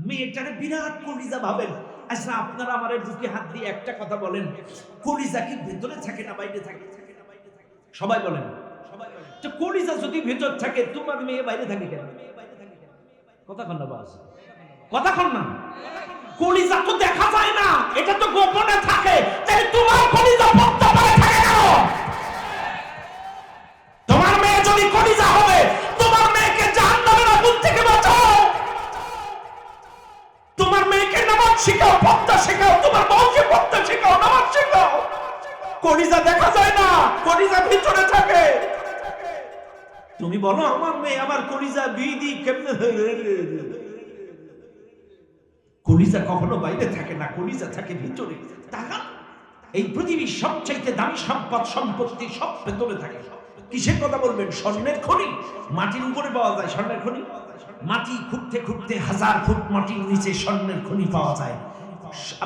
মেয়েটারে বিরাট কলিজা ভাবেন। আচ্ছা আপনারা আমার দুটি হাত দিয়ে একটা কথা বলেন, কলিজা কি ভেতরে থাকে না বাইরে থাকে? সবাই বলেন। তো কলিজা যদি ভেতর থাকে, তোমার মেয়ে বাইরে থাকে কেন? কথা কন না বাস, কথা কন না। কলিজা তো দেখা যায় না, এটা তো গোপনে থাকে। তাই তোমার কলিজা পর্দা করে থাকে কেন? তোমার মেয়ে যদি কলিজা হবে, তোমার মেয়েকে জাহান্নামের আগুন থেকে বাঁচাও। তোমার মেয়েকে নামাজ শেখাও, পর্দা শেখাও, তোমার বউকে পর্দা শেখাও, নামাজ শেখাও। কলিজা দেখা যায় না, কলিজা ভিতরে থাকে। তুমি বলো আমার মেয়ে আমার কলিজা বিধি কেমনে? কলিজা কখনো বাইরে থাকে না, কলিজা থাকে ভিতরে। টাকা এই পৃথিবীর সবচাইতে দামি সম্পদ, সম্পত্তি সব ভেতরে থাকে। কিসের কথা বলবেন? স্বর্ণের খনি মাটির উপরে পাওয়া যায়। স্বর্ণের খনি মাটি খুঁড়তে খুঁড়তে 1000 ফুট মাটির নিচে স্বর্ণের খনি পাওয়া যায়।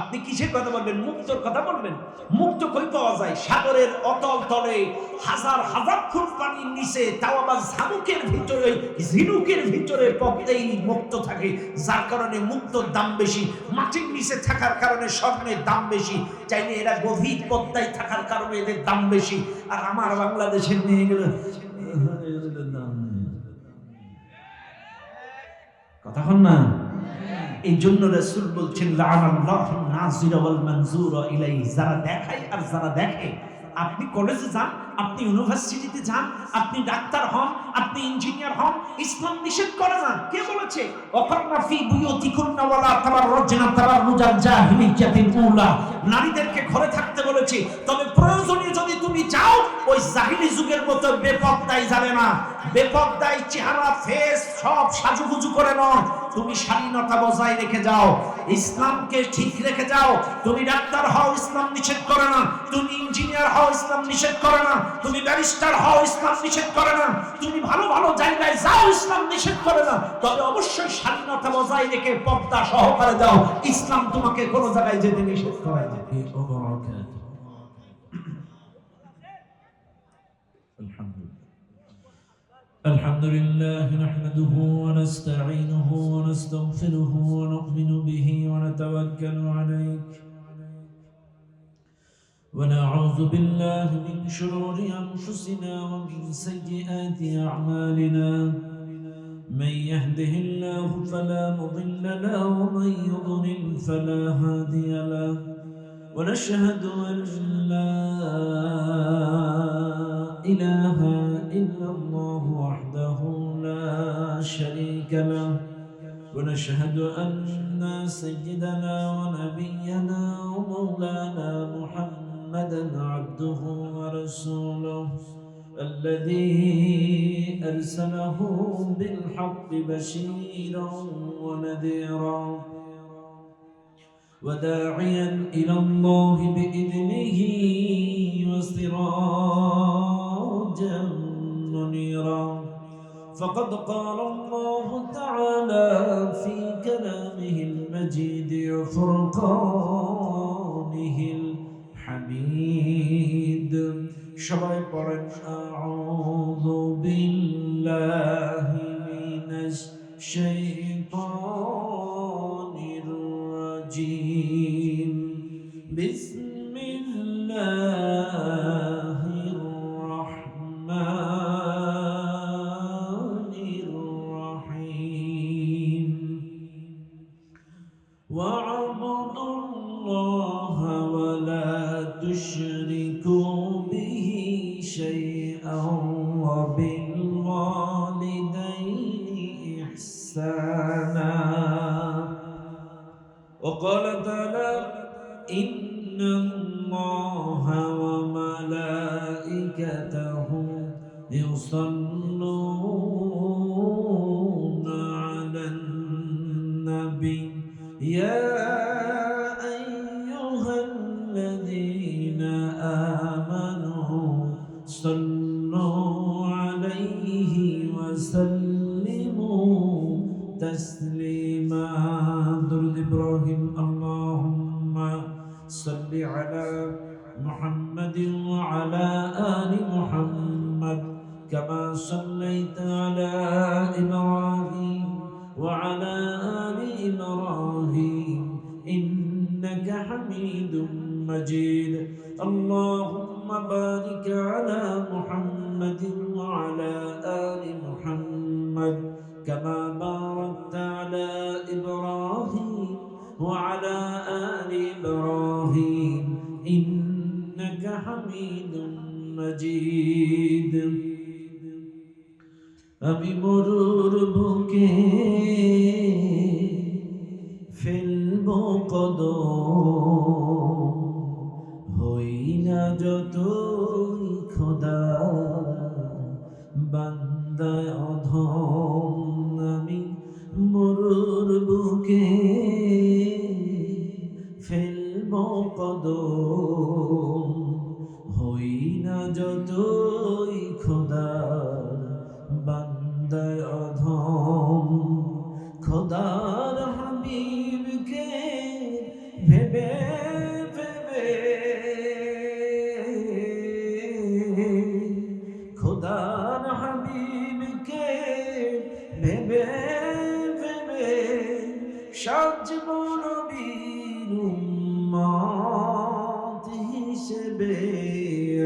আপনি কিসের কথা বলবেন? মুক্তোর কথা বলবেন। মুক্ত কই পাওয়া যায়? সাগরের অতল তলে 1000 ফুট পানির নিচে, তাও আবার ঝামুকের ভিতরে, ঝিনুকের ভিতরে পড়তেই মুক্ত থাকে। যার কারণে মুক্তোর দাম বেশি। মাটির নিচে থাকার কারণে স্বর্ণের দাম বেশি। চাইলে এরা গভীর পদ্মায় থাকার কারণে এদের দাম বেশি। আর আমার বাংলাদেশের নিয়ে গেলে কথা হন না। এই জন্য রাসূল বলছেন লাআনাল্লাহু নাযিরা ওয়াল মানযুরা ইলাইহি, যারা দেখায় আর যারা দেখে। আপনি কলেজে যান, আপনি ইউনিভার্সিটিতে যান, আপনি ডাক্তার হন, আপনি ইঞ্জিনিয়ার হন, ইসলাম নিষেধ করে না। কে বলেছে? ওয়াকারনা ফি বুয়ুতিকুন্না ওয়ালা তাবাররুজনা তাবাররুজাল জাহিলিয়াতিল উলা। নারীদেরকে ঘরে থাকতে বলেছে, তবে প্রয়োজনীয় যদি তুমি যাও, ওই জাহিলি যুগের মতো বেপরদায় যাবে না। বেপরদায় চেহারা ফেস সব সাজুগুজু করে নাও। তুমি স্বাধীনতা বজায় রেখে যাও, ইসলামকে ঠিক রেখে যাও। তুমি ডাক্তার হও, ইসলাম নিষেধ করে না। তুমি ইঞ্জিনিয়ার হও, ইসলাম নিষেধ করে না। তুমি ব্যারিস্টার হও, ইসলাম নিষেধ করে না। তুমি ভালো ভালো জায়গায় যাও, ইসলাম নিষেধ করে না। তবে অবশ্যই স্বাধীনতা বজায় রেখে পর্দা সহকারে যাও। ইসলাম তোমাকে কোনো জায়গায় যেতে নিষেধ করে না। الحمد لله نحمده ونستعينه ونستغفره ونؤمن به ونتوكل عليه ونعوذ بالله من شرور أنفسنا ومن سيئات أعمالنا. من يهده الله فلا مضل له ومن يضلل فلا هادي له. ونشهد أن لا إله إلا الله وحده لا شريك له. ونشهد أن سيدنا ونبينا ومولانا محمدا عبده ورسوله الذي أرسله بالحق بشيرا ونذيرا وداعيا إلى الله بإذنه وسراجا منيرا. فقد قال الله تعالى في كلامه المجيد وفرقانه الحميد. সবাই পড়েন আউযু বিল্লাহি মিনাশ শাইতানির রাজীম. বিসমিল্লাহির রাহমানির রাহিম. ওয়া'বুদুল্লাহা ওয়া লা তুশরিকু বিহি শাইআন ওয়া বিল ওয়ালিদাইনি ইহসানা. وقال تعالى إن الله وملائكته يصلون على النبي يا أيها الذين آمنوا صلوا عليه وسلموا تسليما. درود إبراهيم. اللهم صل على محمد وعلى آل محمد كما صليت على إبراهيم وعلى آل حميد مجيد اللهم بارك على محمد وعلى آل محمد كما باركت على إبراهيم وعلى آل إبراهيم إنك حميد مجيد আমি মরুর বুকে ফেলবো কদম হই না যতই খোদা বান্দায় অধম আমি মরুর বুকে ফেলবো কদম হই না যতই খোদা বান্দায় অধম খোদার হাবিবকে ভেবে ভেবে খোদার হাবিবকে ভেবে ভেবে সাজবো নবীর উম্মত হিসেবে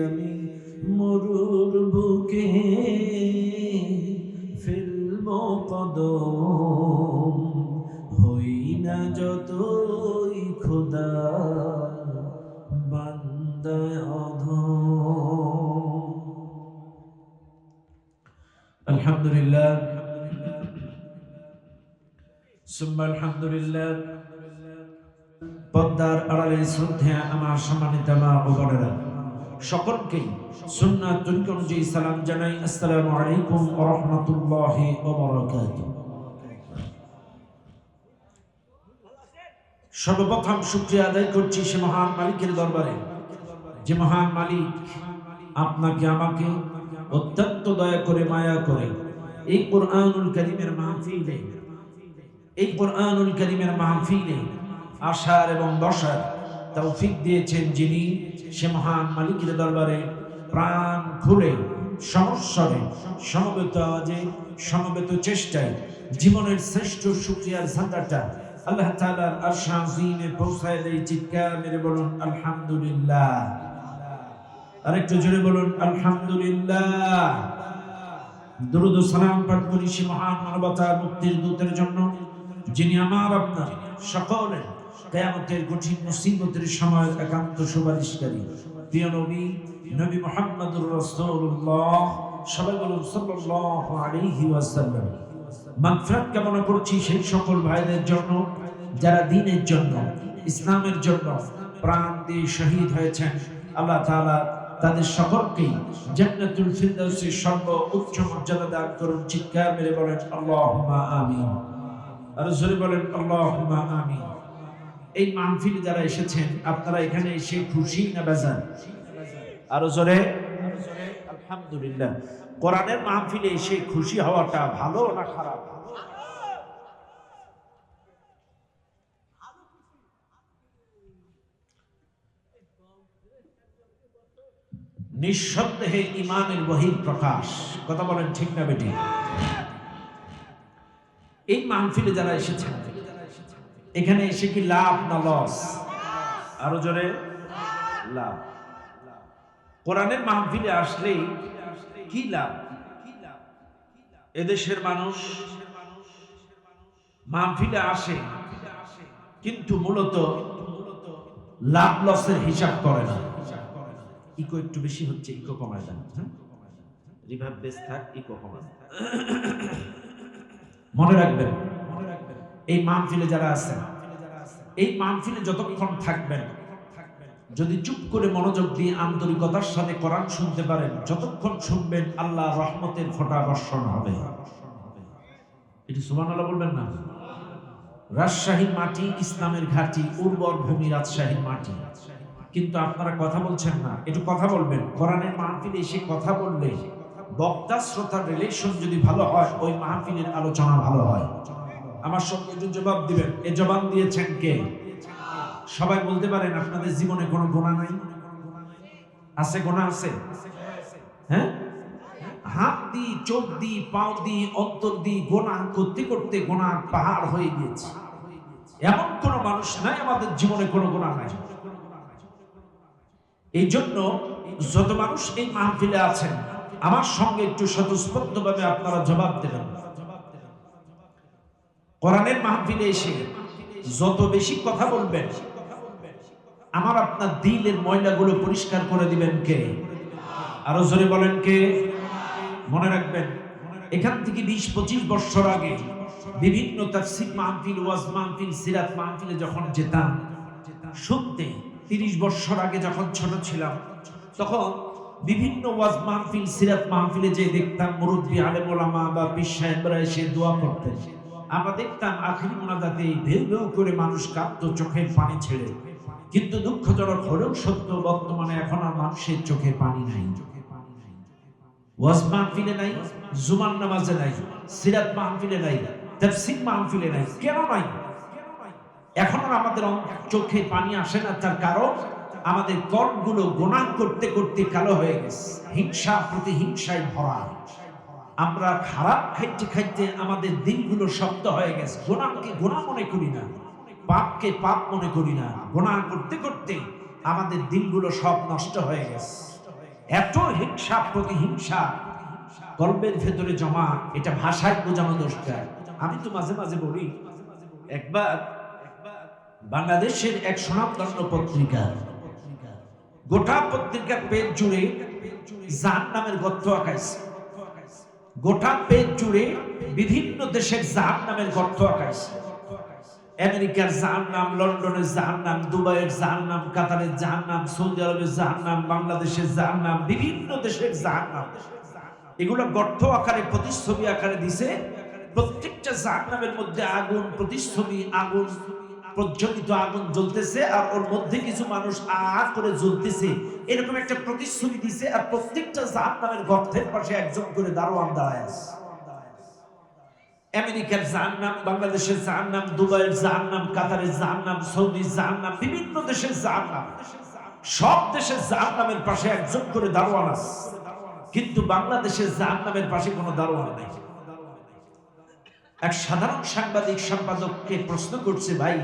আমি মরুর বুকে ফেলবো কদম হই না যতই খোদা বান্দায় অধম আলহামদুলিল্লাহ সুম্মা আলহামদুলিল্লাহ পর্দার আড়ালে শ্রদ্ধা আমার সম্মানিত মা ও বোনেরা সকলকেই সুন্নাত তরিকা অনুযায়ী সালাম জানাই আসসালামু আলাইকুম ওয়া রাহমাতুল্লাহি ওয়া বারাকাতুহু সর্বপ্রথম শুকরিয়া আদায় করছি সে মহান মালিকের দরবারে যে মহান মালিক আপনাকে আমাকে অত্যন্ত দয়া করে মায়া করে এই কোরআনুল কারীমের মাহফিলে আসার এবং বসার তৌফিক দিয়েছেন যিনি সে মহান মালিকের দরবারে প্রাণ খুলে সমস্বরে সমবেত আওয়াজে সমবেত চেষ্টায় জীবনের শ্রেষ্ঠ শুকরিয়ার ঝান্ডাটা আল্লাহ তাআলার আরশ আজিমে পৌঁছায় দেই চিৎকার মেরে বলুন আলহামদুলিল্লাহ আরেকটু জোরে বলুন আলহামদুলিল্লাহ দরুদ ও সালাম পাঠ করি সে মহান মানবতার মুক্তির দূতের জন্য যিনি আমার আপনার সকলের কিয়ামতের কঠিন মুসিবতের সময় একান্ত সুপারিশকারী প্রিয় নবী নবী মুহাম্মদুর রাসূলুল্লাহ সবাই বলুন সাল্লাল্লাহু আলাইহি ওয়াসাল্লাম মাগফিরাত কামনা করছি সেই সকল ভাইদের জন্য যারা দ্বীনের জন্য ইসলামের জন্য প্রাণ দিয়ে শহীদ হয়েছেন আল্লাহ তাআলা তাদের সকলকেই জান্নাতুল ফিরদাউসের সর্বোচ্চ মর্যাদা দান করুন চিৎকার মেরে বলেন আল্লাহুম্মা আমিন আর জোরে বলেন আল্লাহুম্মা আমিন এই মাহফিলে যারা এসেছেন আপনারা এখানে এসে খুশি না বেজার আরো জোরে আলহামদুলিল্লাহ কোরআনের মাহফিলে এসে খুশি হওয়াটা ভালো না খারাপ নিঃসন্দেহে ঈমানের বহিঃপ্রকাশ কথা বলেন ঠিক না বেটি এই মাহফিলে যারা এসেছেন এখানে এসে কি লাভ না লস আরো জোরে লাভ কোরআনের মাহফিলে আসলেই কি লাভ এদেশের মানুষ মাহফিলে আসে কিন্তু মূলত লাভ লসের হিসাব করে না ইকো একটু বেশি হচ্ছে ইকো কমায় দেন রিভার্ব বেস থাক ইকো কমায় মনে রাখবেন এই মাহফিলে যারা আছেন এই মাহফিলে যতক্ষণ থাকবেন যদি চুপ করে মনোযোগ দিয়ে আন্তরিকতার সাথে কোরআন শুনতে পারেন যতক্ষণ শুনবেন আল্লাহ রহমতের ফোঁটা বর্ষণ হবে এটি সুবহানাল্লাহ বলবেন না রাজশাহীর মাটি ইসলামের ঘাঁটি উর্বর ভূমি রাজশাহীর মাটি কিন্তু আপনারা কথা বলছেন না একটু কথা বলবেন কোরআনের মাহফিলে এসে কথা বললে বক্তা শ্রোতার রিলেশন যদি ভালো হয় ওই মাহফিলের আলোচনা ভালো হয় আমার সঙ্গে একটু জবাব দিবেন এই জবাব দিয়েছেন কে সবাই বলতে পারেন আপনাদের জীবনে কোনো গুনাহ নাই আছে গুনাহ আছে হ্যাঁ হাত দি চোখ দি পাও দি অন্তর দি গুনাহ করতে করতে গুনাহ পাহাড় হয়ে গিয়েছে এমন কোন মানুষ নাই আমাদের জীবনে কোনো গুনাহ নাই। এই জন্য যত মানুষ এই মাহফিলে আছেন আমার সঙ্গে একটু স্বতঃস্ফূর্তভাবে আপনারা জবাব দেবেন। কোরআনের মাহফিলে এসে যত বেশি কথা বলবেন আমার আপনার দিলের ময়লাগুলো পরিষ্কার করে দিবেন কে? আরো জোরে বলেন কে? মনে রাখবেন, এখান থেকে 20-25 বছর আগে বিভিন্ন তাফসীর মাহফিল, ওয়াজ মাহফিল, সিরাত মাহফিলে যখন যেতাম শুনতে, 30 বছর আগে যখন ছোট ছিলাম তখন বিভিন্ন ওয়াজ মাহফিল, সিরাত মাহফিলে যে দেখতাম মুরব্বী আলেম ওলামা বা পীর সাহেবরা এসে দোয়া করতেন। আমরা দেখতাম আখিরি মোনাজাতে ভেউ ভেউ করে মানুষ কাঁদতো চোখের পানি ছেড়ে। কিন্তু দুঃখজনক হলেও সত্য, বর্তমানে এখন আর মানুষের চোখে পানি নাই। ওয়াজ মাহফিলে নাই, জুমার নামাজে নাই, সিরাত মাহফিলে নাই, তাফসীর মাহফিলে নাই। কেন নাই? এখন আর আমাদের চোখে পানি আসে না। তার কারণ আমাদের কর্মগুলো গুনাহ করতে করতে কালো হয়ে গেছে, হিংসা প্রতিহিংসায় ভরা। আমরা খারাপ খাইতে খাইতে আমাদের দিনগুলো শক্ত হয়ে গেছে। গুনাহকে গুনাহ মনে করি না, পাপকে পাপ মনে করি না। গুনাহ করতে করতে আমাদের দিনগুলো সব নষ্ট হয়ে গেছে। এত হিংসা প্রতিহিংসা কলবের ভেতরে জমা, এটা ভাষায় বোঝানো দরকার। আমি তো মাঝে মাঝে বলি, একবার বাংলাদেশের এক স্বনামধন্য পত্রিকা, গোটা পত্রিকার পেজ জুড়ে জাহান্নামের গর্ত আঁকাইছে। গোটা পেজ জুড়ে বিভিন্ন দেশের জাহান্নামের গর্ত আঁকাইছে। আমেরিকার জাহান্নাম, লন্ডনের জাহান্নাম, দুবাইয়ের জাহান্নাম, কাতারের জাহান্নাম, সৌদি আরবের জাহান্নাম, বাংলাদেশের জাহান্নাম, বিভিন্ন দেশের জাহান্নাম। এগুলো গর্ত আকারে, প্রতিচ্ছবি আকারে দিছে। প্রত্যেকটা জাহান্নামের মধ্যে আগুন, প্রতিচ্ছবি আগুন, প্রজ্বলিত আগুন জ্বলতেছে, আর ওর মধ্যে কিছু মানুষ আ করে জ্বলতেছে, এরকম একটা প্রতিচ্ছবি দিছে। আর প্রত্যেকটা জাহান্নামের গর্তের পাশে একজন করে দারোয়ান দাঁড়ায় আছে। আমেরিকার জাহান্নাম, বাংলাদেশের জাহান্নাম, দুবাইয়ের জাহান্নাম, কাতারের জাহান্নাম, সৌদির জাহান্নাম, বিভিন্ন দেশের জাহান্নাম। সব দেশের জাহান্নামের পাশে একজন করে দারোয়ান আছে। কিন্তু বাংলাদেশের জাহান্নামের পাশে কোনো দারোয়ান নাই। এক সাধারণ সাংবাদিক সম্পাদককে প্রশ্ন করছে, ভাই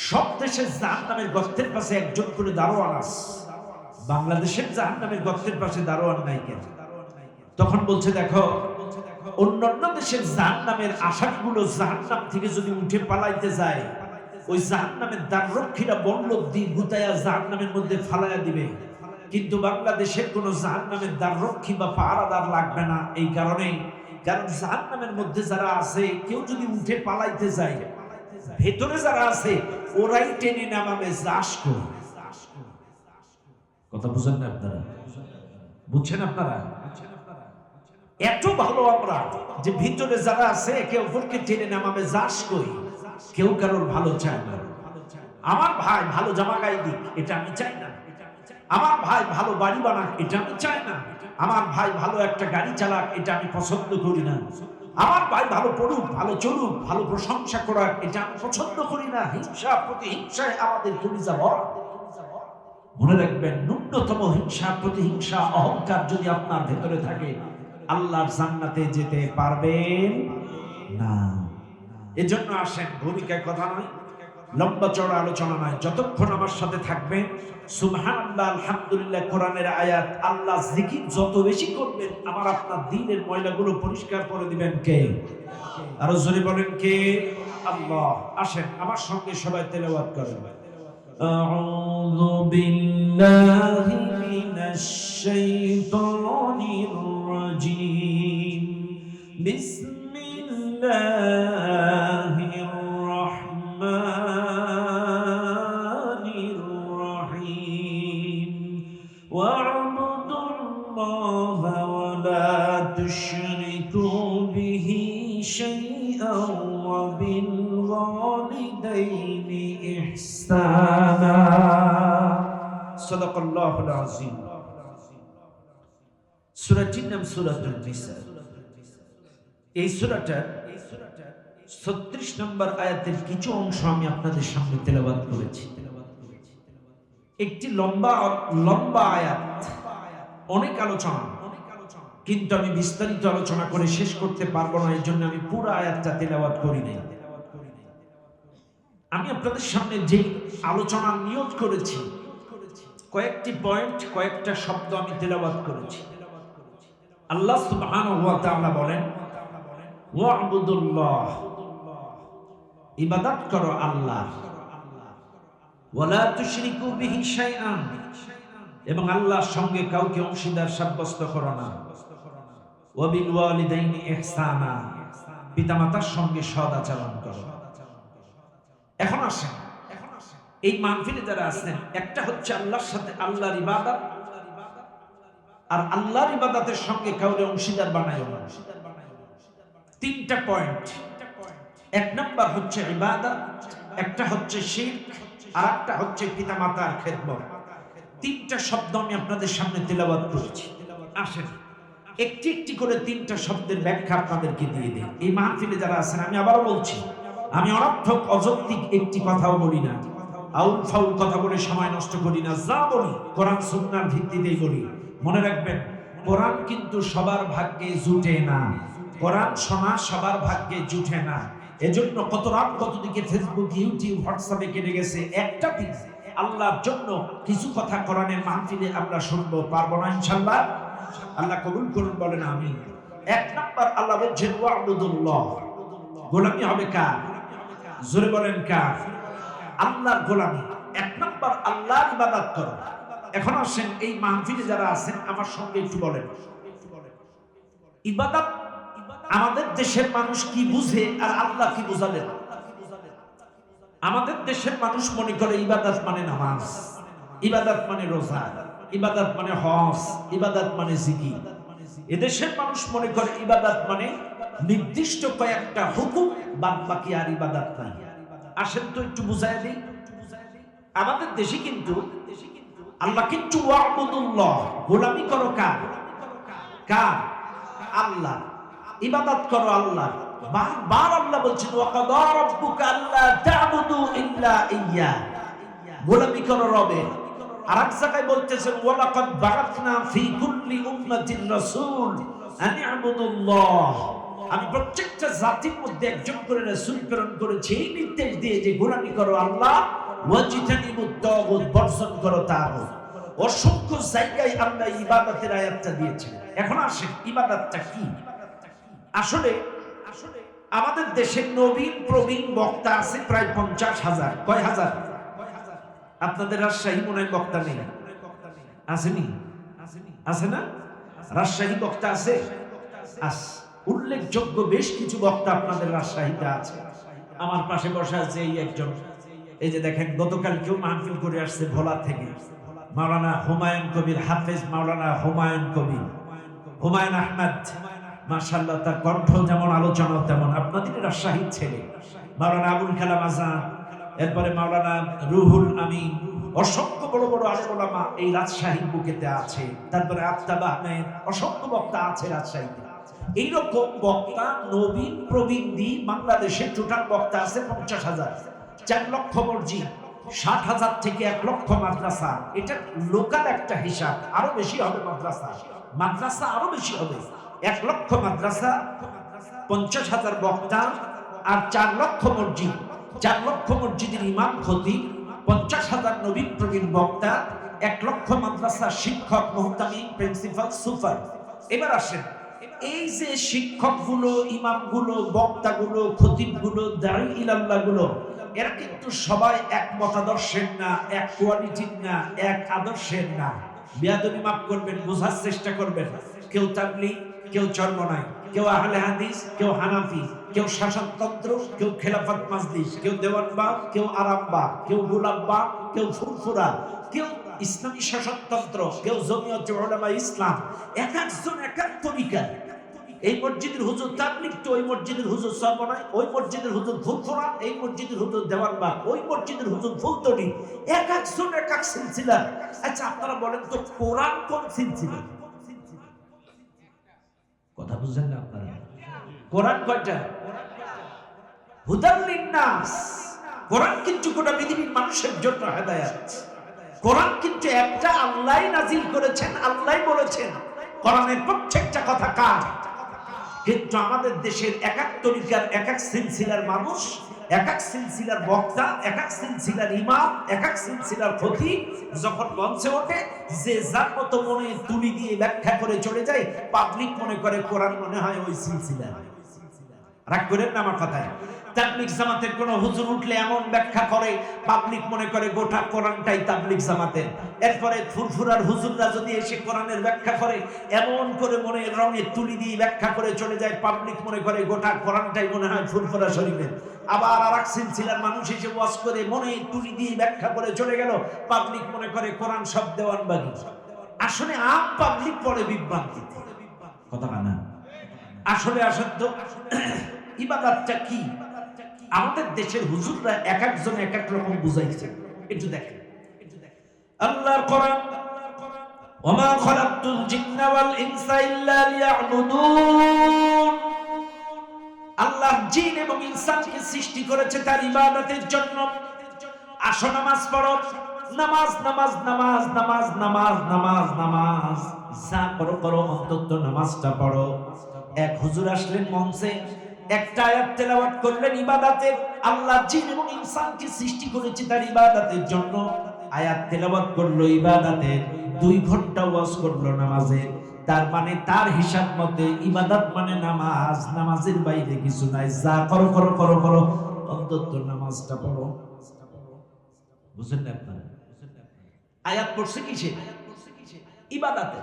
সব দেশের জাহান্নামের গর্তের পাশে একজন করে দারোয়ান আছে, বাংলাদেশের জাহান্নামের গর্তের পাশে দারোয়ান নাই কেন? তখন বলছে, দেখো অন্যান্য দেশের জাহান্নামের আসামিগুলো জাহান্নাম থেকে যদি উঠে পালাইতে যায়, ওই জাহান্নামের দ্বাররক্ষীরা বল্লভ দিয়ে গুতায়া জাহান্নামের মধ্যে ফালাইয়া দিবে। কিন্তু বাংলাদেশের কোন জাহান্নামের দ্বাররক্ষী বা পাহারাদার লাগবে না। এই কারণে, কারণ জাহান্নামের মধ্যে যারা আছে কেউ যদি উঠে পালাইতে যায়, ভেতরে যারা আছে ওরাই টেনে নামাবে জাস করে। কথা বুঝেন না আপনারা? বুঝছেন আপনারা? এত ভালো আমরা যে ভিতরে যারা আছে একে অপরকে টেনে নামাবে জাস কই। কেউ কারোর ভালো চায় না। আমার ভাই ভালো জামা গায়ে দিক, এটা আমি চাই না। আমার ভাই ভালো বাড়ি বানাক, এটা আমি চাই না। আমার ভাই ভালো একটা গাড়ি চালাক, এটা আমি পছন্দ করি না। আমার ভাই ভালো পড়ুক, ভালো চলুক, ভালো প্রশংসা করাক, এটা আমি পছন্দ করি না। হিংসা প্রতিহিংসায় আমাদের কলিজা ভরা। মনে রাখবেন, ন্যূনতম হিংসা প্রতিহিংসা অহংকার যদি আপনার ভেতরে থাকে, আল্লাহর জান্নাতে যেতে পারবেন না। এজন্য আসেন, ভূমিকায় কথা নয়, লম্বা চড়া আলোচনা নয়, যতক্ষণ আমার সাথে থাকবেন সুবহানাল্লাহ, আলহামদুলিল্লাহ, কোরআনের আয়াত, আল্লাহ জিকির যত বেশি করবেন আমার আপনার দিনের ময়লাগুলো পরিষ্কার করে দিবেন কে? আরো জোরে বলেন কে? আল্লাহ। আসেন আমার সঙ্গে সবাই তেলাওয়াত করেন। আউযু বিল্লাহি মিনাশ শাইতানির রাজীম। বিসমিল্লাহির রাহমানির রহিম। ওয়া'বুদুল্লাহা ওয়া লা তুশরিকু বিহি শাইআন ওয়া বিল ওয়ালিদাইনি ইহসানা। সাদাকাল্লাহুল আযীম। সূরাটির নাম সূরাতুন নিসা। এই সূরাটা 36 নম্বর আয়াতের কিছু অংশ আমি আপনাদের সামনে তেলাওয়াত করেছি। একটি লম্বা আয়াত, অনেক আলোচনা, কিন্তু আমি বিস্তারিত আলোচনা করে শেষ করতে পারবো না। এই জন্য আমি পুরো আয়াতটা তেলাওয়াত করি নাই। আমি আপনাদের সামনে যে আলোচনা নিয়োগ করেছি, কয়েকটি পয়েন্ট, কয়েকটা শব্দ আমি তেলাওয়াত করেছি। আল্লাহ সুবহানাহু ওয়া তাআলা বলেন, ওয়া'বুদুল্লাহ, ইবাদত করো আল্লাহ, ওয়ালা তুশরিকু বিহি শাইআন, এবং আল্লাহর সঙ্গে কাউকে অংশীদার সাব্যস্ত করো না, ওয়া বিল ওয়ালিদাইনি ইহসানা, পিতামাতার সঙ্গে সৎ আচরণ করো। এখন আসেন, এই মাহফিলে যারা আছেন, একটা হচ্ছে আল্লাহর সাথে আল্লাহর ইবাদত, আর আল্লাহর ইবাদতের সঙ্গে কাউকে অংশীদার বানায়ও না। তিনটা পয়েন্ট। এক নাম্বার হচ্ছে ইবাদত, একটা হচ্ছে শিরক, আর একটা হচ্ছে পিতামাতার খেদমত। তিনটা শব্দ আমি আপনাদের সামনে তেলাওয়াত করেছি। আসেন একটি একটি করে তিনটা শব্দের ব্যাখ্যা আপনাদেরকে দিয়ে দিই। এই মাহফিলে যারা আছেন, আমি আবারও বলছি, আমি অনর্থক অযৌক্তিক একটি কথাও বলি না, আউল ফাউল কথা বলে সময় নষ্ট করি না। যা বলি কোরআন সুন্নাহর ভিত্তিতেই বলি। মনে রাখবেন, কোরআন কিন্তু সবার ভাগ্যে জুটে না, কোরআন শোনা সবার ভাগ্যে জুটে না। এজন্য কত রাত কত দিকে ফেসবুক, ইউটিউব, হোয়াটসঅ্যাপে কেটে গেছে। একটা দিন আল্লাহর জন্য কিছু কথা কোরআনের মাহফিলে আমরা শুনবো, পারবো না ইনশাআল্লাহ? আল্লাহ কবুল করুন, বলেন আমিন। এক নাম্বার আল্লাহ বলছেন ওয়া'বুদুল্লাহ, গোলামি হবে কার? জোরে বলেন কার? আল্লাহর গোলামি। এক নাম্বার আল্লাহর ইবাদত করো। এখন আসেন, এই মাহফিলে যারা আছেন আমার সঙ্গে একটু বলেন, ইবাদত আমাদের দেশের মানুষ কি বুঝে আর আল্লাহ কি বুঝালেন? আমাদের দেশের মানুষ মনে করে ইবাদত মানে নামাজ, ইবাদত মানে রোজা, ইবাদত মানে হজ, ইবাদত মানে জিকির। এদেশের মানুষ মনে করে ইবাদত মানে নির্দিষ্ট কয়েকটা হুকুম, বাদ বাকি আর ইবাদত নাই। আসেন তো একটু বুঝাই দিই। আমাদের দেশে কিন্তু আল্লাহ কিন্তু ওয়া'বুদুল্লাহ, গোলামি করো কার? কার? আল্লাহ। ইবাদত করো আল্লাহ। বারবার আল্লাহ বলছেন ওয়াকাদা রাব্বুকা আল্লা তা'বুদু ইল্লা ইয়্যা, গোলামি করো রবের। আর এক জায়গায় বলতেছেন ওয়ালাকাদ বা'আথনা ফি কুল্লি উম্মাতির রাসূল আন ই'বুদুল্লাহ, আমি প্রত্যেকটা জাতির মধ্যে একজন করে রাসূল প্রেরণ করেছি এই নির্দেশ দিয়ে যে গোলামি করো আল্লাহ, ওয়াজতানিবুত তাগুত, বর্জন করো তাগুত। অসংখ্য জায়গায় আল্লাহ ইবাদতের আয়াতটা দিয়েছেন। এখন আসেন, ইবাদতটা কি? আসলে আমাদের দেশে নবীন প্রবীণ বক্তা আছে প্রায় 50,000। কয় হাজার? আপনাদের রাজশাহী মনে হয় বক্তা নেই, আসেনি? আছে না? রাজশাহী বক্তা আছে? উল্লেখযোগ্য বেশ কিছু বক্তা আপনাদের রাজশাহীতে আছে। আমার পাশে বসে আছে এই একজন, এই যে দেখেন, গতকাল কেউ মাহফিল করে আসছে ভোলা থেকে, মাওলানা হুমায়ুন কবির, হাফেজ মাওলানা হুমায়ুন কবির, হুমায়ুন আহমদ। মাশাআল্লাহ, তার কণ্ঠ যেমন আলোচনা তেমন। আপনাদের রাজশাহীর ছেলে মাওলানা আবুল কালাম আজাদ, এরপরে মাওলানা রুহুল আমিন, অসংখ্য বড় বড় আলেম ওলামা এই রাজশাহীর বুকেতে আছে। তারপরে আফতাব আহমেদ, অসংখ্য বক্তা আছে রাজশাহীতে। এইরকম বক্তা নবীন প্রবীণ দি বাংলাদেশে টোটাল বক্তা আছে 50,000। 4 লক্ষ মসজিদ, 60,000 থেকে 1 লক্ষ মাদ্রাসা। এটা লোকাল একটা হিসাব, আরো বেশি হবে মাদ্রাসা, মাদ্রাসা আরো বেশি হবে। 1 লক্ষ মাদ্রাসা, 50,000 বক্তা, আর 4 লক্ষ মসজিদ। 4 লক্ষ মসজিদের ইমাম খতিব, 50,000 নবীন প্রবীণ বক্তা, 1 লক্ষ মাদ্রাসার শিক্ষক, মুহতামিম, প্রিন্সিপাল, সুপার। এবার আসেন, এই যে শিক্ষকগুলো, ইমামগুলো, বক্তাগুলো, খতিবগুলো, দাঈ ইলাল্লাহগুলো, এরা কিন্তু সবাই এক মতাদর্শের না, এক কোয়ালিটির না, এক আদর্শের না। বেয়াদবি মাফ করবেন, বোঝার চেষ্টা করবেন। কেউ তাবলীগ, কেউ চরমনাই, কেউ আহলে হাদিস, কেউ হানাফি, কেউ শাসনতন্ত্র, কেউ খেলাফত মাজলিস, কেউ দেওয়ানবাগ, কেউ আরামবাগ, কেউ গোলাপবাগ, কেউ ফুরফুরা, কেউ ইসলামী শাসনতন্ত্র, কেউ জমিয়তে উলামা ইসলাম। এক একজন এক এক তরিকা। এই মসজিদের হুজুর তাবলীগ, তো ওই মসজিদের হুজুর চরমনাই, ওই মসজিদের হুজুর ফুরফুরা, এই মসজিদের হুজুর দেওয়ানবাগ, ওই মসজিদের হুজুর ফুলতলি। এক একজন এক এক সিলসিলা। আচ্ছা আপনারা বলেন তো, কোরআন কোন সিলসিলা? কথা বুঝছেন না আপনারা? কোরআন কয়টা? হুদাল লিন্নাস। কোরআন কিন্তু গোটা পৃথিবীর মানুষের জন্য হেদায়েত। কোরআন কিন্তু একটা আল্লাহই নাজিল করেছেন, আল্লাহই বলেছেন। কোরআনের প্রত্যেকটা কথা কার? কিন্তু আমাদের দেশের এক এক তরিকার এক এক সিলসিলার মানুষ এক এক সিলসিলার বক্তা, এক এক সিলসিলার ইমাম, এক এক সিলসিলার খতিব যখন মঞ্চে ওঠে, যে যার মতো মনে তুলি দিয়ে ব্যাখ্যা করে চলে যায়, পাবলিক মনে করে কোরআন মনে হয় ওই সিলসিলা। রাগ করেন না আমার কথায়। তাবলিগ জামাতের কোন হুজুর উঠলে এমন ব্যাখ্যা করে, পাবলিক মনে করে গোটা কোরআনটাই তাবলিগ জামাতের। এরপরে ফুরফুরার হুজুররা যদি এসে কোরআনের ব্যাখ্যা করে, এমন করে মনে রঙে তুলি দিয়ে ব্যাখ্যা করে চলে যায়, পাবলিক মনে করে গোটা কোরআনটাই মনে হয় ফুরফুরা শরীফের। আবার আরেক সিলসিলার মানুষ এসে ওয়াজ করে মনে তুলি দিয়ে ব্যাখ্যা করে চলে গেল, পাবলিক মনে করে কোরআন সব দেওয়ানবাগি। আসলে আম পাবলিক পড়ে বিভ্রান্তিতে, কথা না। আসলে আসলে ইবাদতটা কি? আমাদের দেশের হুজুররা এক একজন এক এক রকম বুঝাইছে। একটু দেখেন আল্লাহর কোরআন, ওমা খালাকতুল জিন্না ওয়াল ইনসা ইল্লা লিয়াবুদুন। আল্লাহ জিন এবং ইনসানকে সৃষ্টি করেছে তার ইবাদতের জন্য। আসো নামাজ পড়ো, নামাজ নামাজ নামাজ নামাজ নামাজ নামাজ নামাজ, যা করো করো অন্তত নামাজটা পড়ো। এক হুজুর আসলেন মঞ্চে, একটা আয়াত তেলাওয়াত করলেন ইবাদতের। আল্লাহ জিন এবং ইনসানকে সৃষ্টি করেছে তার ইবাদতের জন্য। আয়াত তেলাওয়াত করলো ইবাদতের, 2 ঘন্টা ওয়াজ করলো নামাজের। তার মানে তার হিসাব মতে ইবাদত মানে নামাজ, নামাজের বাইরে কিছু নাই। যা করো করো করো করো অন্তত নামাজটা পড়ো। বুঝেন না আপনারা? আয়াত পড়ছে কিসে? ইবাদতে।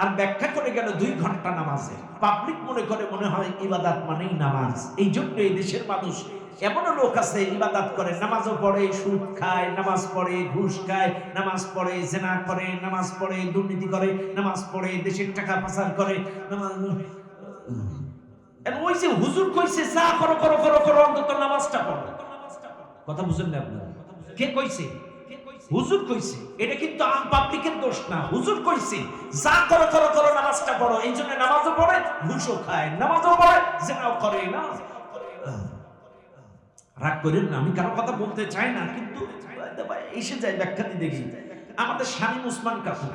আর ব্যাখ্যা করে গেল 2 ঘন্টা নামাজে। পাবলিক মনে করে মনে হয় ইবাদত মানেই নামাজ। এই জন্য এই দেশের মানুষ এমনও লোক আছে ইবাদত করে, নামাজও পড়ে, সুদ খায়, নামাজ পড়ে, ঘুষ খায়, নামাজ পড়ে, জিনা করে, নামাজ পড়ে, দুর্নীতি করে, নামাজ পড়ে, দেশের টাকা পাচার করে। ওই যে হুজুর কইছে যা করো করো করো করো অন্তত নামাজটা পড়ো। কথা বুঝেন না আপনারা? কে কইছে? হুজুর কইছে। এটা কিন্তু আম পাবলিকের দোষ না, হুজুর কইছে যা করো করো করো নামাজটা পড়ো। এই জন্য নামাজও পড়ে, ঘুষও খায়, নামাজও পড়ে, জিনাও করে না। রাগ করেন না, আমি কারো কথা বলতে চাই না, কিন্তু এসে যায় ব্যাখ্যা দিতে গিয়ে। আমাদের শামীম ওসমান কাকু,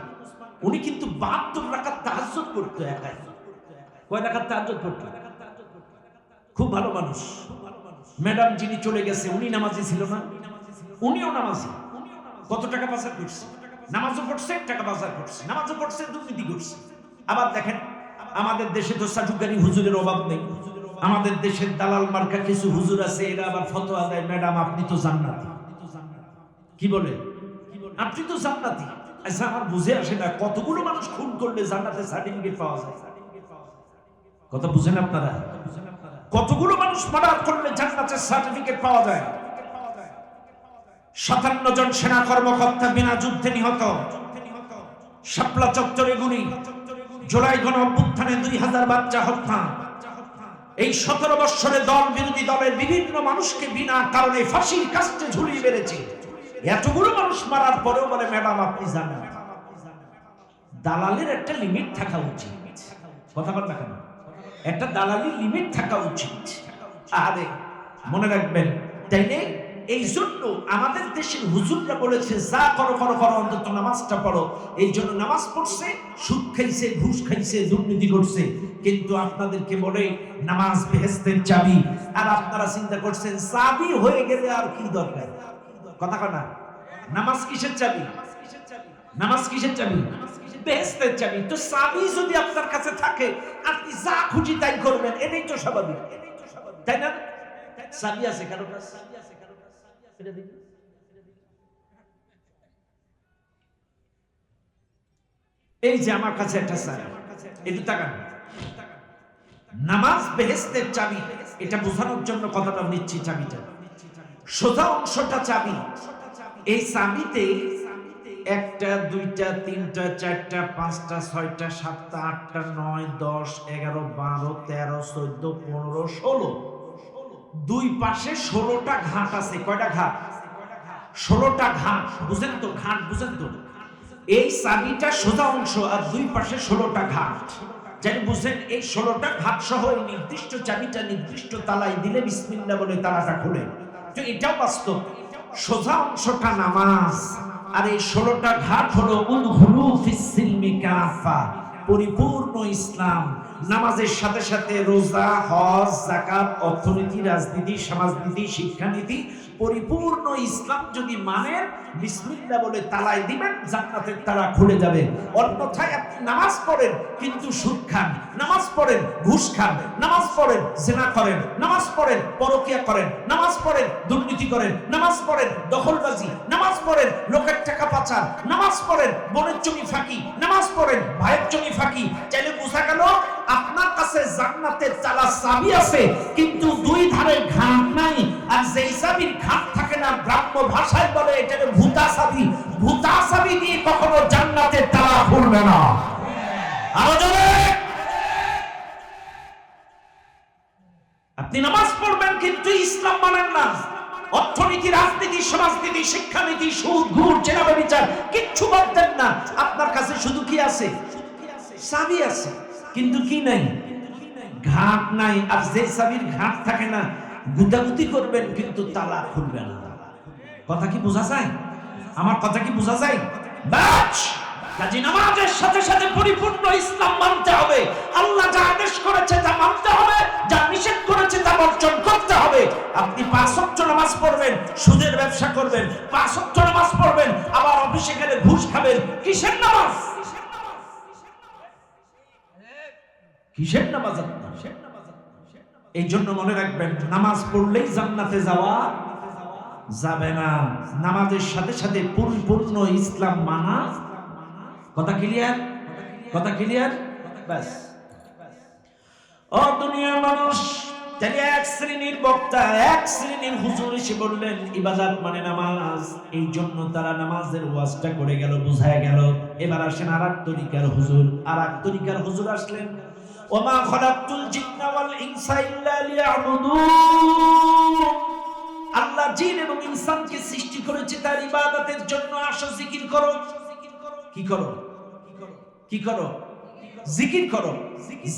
উনি কিন্তু 72 রাকাত তাহাজ্জুদ করতো একাই। কয় রাকাত তাহাজ্জুদ করতো? খুব ভালো মানুষ। ম্যাডাম যিনি চলে গেছে উনি নামাজি ছিল না? উনিও নামাজি। কত টাকা পাচার করছে? নামাজও পড়ছে, টাকা পাচার করছে, নামাজও পড়ছে, দুর্নীতি করছে। আবার দেখেন আমাদের দেশে তো সাধুকারী হুজুরের অভাব নেই। আমাদের দেশের দালাল মার্কা কিছু হুজুর আছে, এরা আবার ফতোয়া দেয়, ম্যাডাম আপনি তো জান্নাতি। কি বলে? আপনি তো জান্নাতি। আচ্ছা আমার বুঝে আসে না, কতগুলো মানুষ খুন করলে জান্নাতের সার্টিফিকেট পাওয়া যায়? কথা বুঝেন আপনারা? কতগুলো মানুষ মার্ডার করলে জান্নাতের সার্টিফিকেট পাওয়া যায়? 57 জন সেনা কর্মকর্তা বিনা যুদ্ধে নিহত। শাপলা চত্বরে গুলি, জুলাই গণ অভ্যুত্থানে 2000 বাচ্চা হত্যা। এই 17 বছরে দল বিরোধী দলের বিভিন্ন মানুষকে বিনা কারণে ফাঁসির কাস্টে ঝুলিয়ে মেরেছে। এতগুলো মানুষ মারার পরেও বলে ম্যাডাম আপনি জানেন। দালালের একটা লিমিট থাকা উচিত। কথা বল না কেন? একটা দালালির লিমিট থাকা উচিত। আরে মনে রাখবেন, তাই নেই? এই জন্য আমাদের দেশের হুজুররা বলেছে যা করো করো করো অন্তত নামাজটা পড়ো। এই জন্য নামাজ পড়ছে, সুদ খাইছে, ঘুষ খাইছে, দুর্নীতি করছে। কিন্তু আপনাদেরকে বলে নামাজ বেহেশতের চাবি। আর আপনারা চিন্তা করছেন চাবি হয়ে গেলে আর কি দরকার? কথা কনা, নামাজ কিসের চাবি? নামাজ কিসের চাবি? বেহেশতের চাবি। তো চাবি যদি আপনার কাছে থাকে, আপনি যা খুশি তাই করবেন, এটাই তো স্বাভাবিক, তাই না? চাবি আছে কারো কাছে? এই যে আমার কাছে একটা চাবি, একটু তাকান। নামাজ বেহেশতের চাবি, এটা বোঝানোর জন্য কথাটা নিচ্ছি। চাবিটা সোজা অংশটা চাবি। এই চাবিতে 1টা 2টা 3টা 4টা 5টা 6টা 7টা 8টা 9 10 11 12 13 14 15 16 দুই পাশে 16টা ঘাট আছে। কয়টা ঘাট? 16টা ঘাট। বুঝেন তো? ঘাট বুঝেন তো? এই চাবিটা সোজা অংশ আর দুই পাশে 16টা ঘাট। জানি বুঝেন? এই 16টা ঘাট সহ এই নির্দিষ্ট চাবিটা নির্দিষ্ট তালায় দিলে বিসমিল্লাহ বলে তালাটা খুলে। তো এটাও বাস্তব। সোজা অংশটা নামাজ, আর এই 16টা ঘাট হলো উদখুলু ফিস সিলমি কাফা, পরিপূর্ণ ইসলাম। নামাজের সাথে সাথে রোজা, হজ, যাকাত, অর্থনীতি, রাজনীতি, সমাজনীতি, শিক্ষানীতি, পরিপূর্ণ ইসলাম যদি মানেন, বিসমিল্লাহ বলে তালাই দিবেন, জান্নাতের তালা খুলে যাবে। অন্যথায় আপনি নামাজ পড়েন কিন্তু সুদ খান, নামাজ পড়েন ঘুষ খান, নামাজ পড়েন জিনা করেন, নামাজ পড়েন পরকিয়া করেন, নামাজ পড়েন দুর্নীতি করেন, নামাজ পড়েন দখলবাজি, নামাজ পড়েন লোকের টাকা পাচার, নামাজ পড়েন বোনের জমি ফাঁকি, নামাজ পড়েন ভাইয়ের জমি ফাঁকি, চাইলে বোঝা গেল আপনার কাছে জান্নাতের তালা চাবি আছে কিন্তু দুই ধারে ঘাট নাই। আর যেই চাবির ঘাট থাকে না, ব্রাহ্ম ভাষায় বলে এটাকে ভূতা চাবি। ভূতা চাবি দিয়ে কখনো জান্নাতের তালা খুলবে না। আরো জোরে। আপনি নামাজ পড়বেন কিন্তু ইসলাম মানেন না, অর্থনীতি, রাজনীতি, সমাজনীতি, শিক্ষানীতি, সুদ, ঘুষ, জেনা, বিচার কিচ্ছু বাদ না। আপনার কাছে শুধু কি আছে? চাবি আছে কিন্তু কি নাই? ঘাট নাই। আর যে চাবির ঘাট থাকে না, গুতাগুতি করবেন কিন্তু তালা খুলবে না। কথা কি বোঝা যায়? আমার কথা কি বোঝা যায়? কাজী নামাজের সাথে সাথে পরিপূর্ণ ইসলাম মানতে হবে। আল্লাহ যা আদেশ করেছে তা মানতে হবে, যা নিষেধ করেছে তা বর্জন করতে হবে। আপনি 5 ওয়াক্ত নামাজ পড়বেন, সুদের ব্যবসা করবেন, 5 ওয়াক্ত নামাজ পড়বেন, আবার অফিসে গেলে ঘুষ খাবেন, কিসের নামাজ? কিসের নামাজ আপনার? এই জন্য মনে রাখবেন, নামাজ পড়লেই জান্নাতে যাওয়া যাবে না, নামাজের সাথে সাথে পরিপূর্ণ ইসলাম মানা। কথা ক্লিয়ার? কথা ক্লিয়ার? ব্যাস। ও দুনিয়ার মানুষ, তাহলে এক শ্রেণীর বক্তা, এক শ্রেণীর হুজুর এসে বললেন ইবাদত মানে নামাজ। এই জন্য তারা নামাজের ওয়াজটা করে গেল, বুঝায় গেল। এবার আসেন আর এক তরিকার হুজুর। আর এক তরিকার হুজুর আসলেন, ওমা খালাকতুল জিন্না ওয়াল ইনসা ইল্লা লিয়াবুদুন। আল্লাহ জিন এবং ইনসানকে সৃষ্টি করেছে তার ইবাদতের জন্য। আসো জিকির করো। কি করো? কি করো? জিকির করো।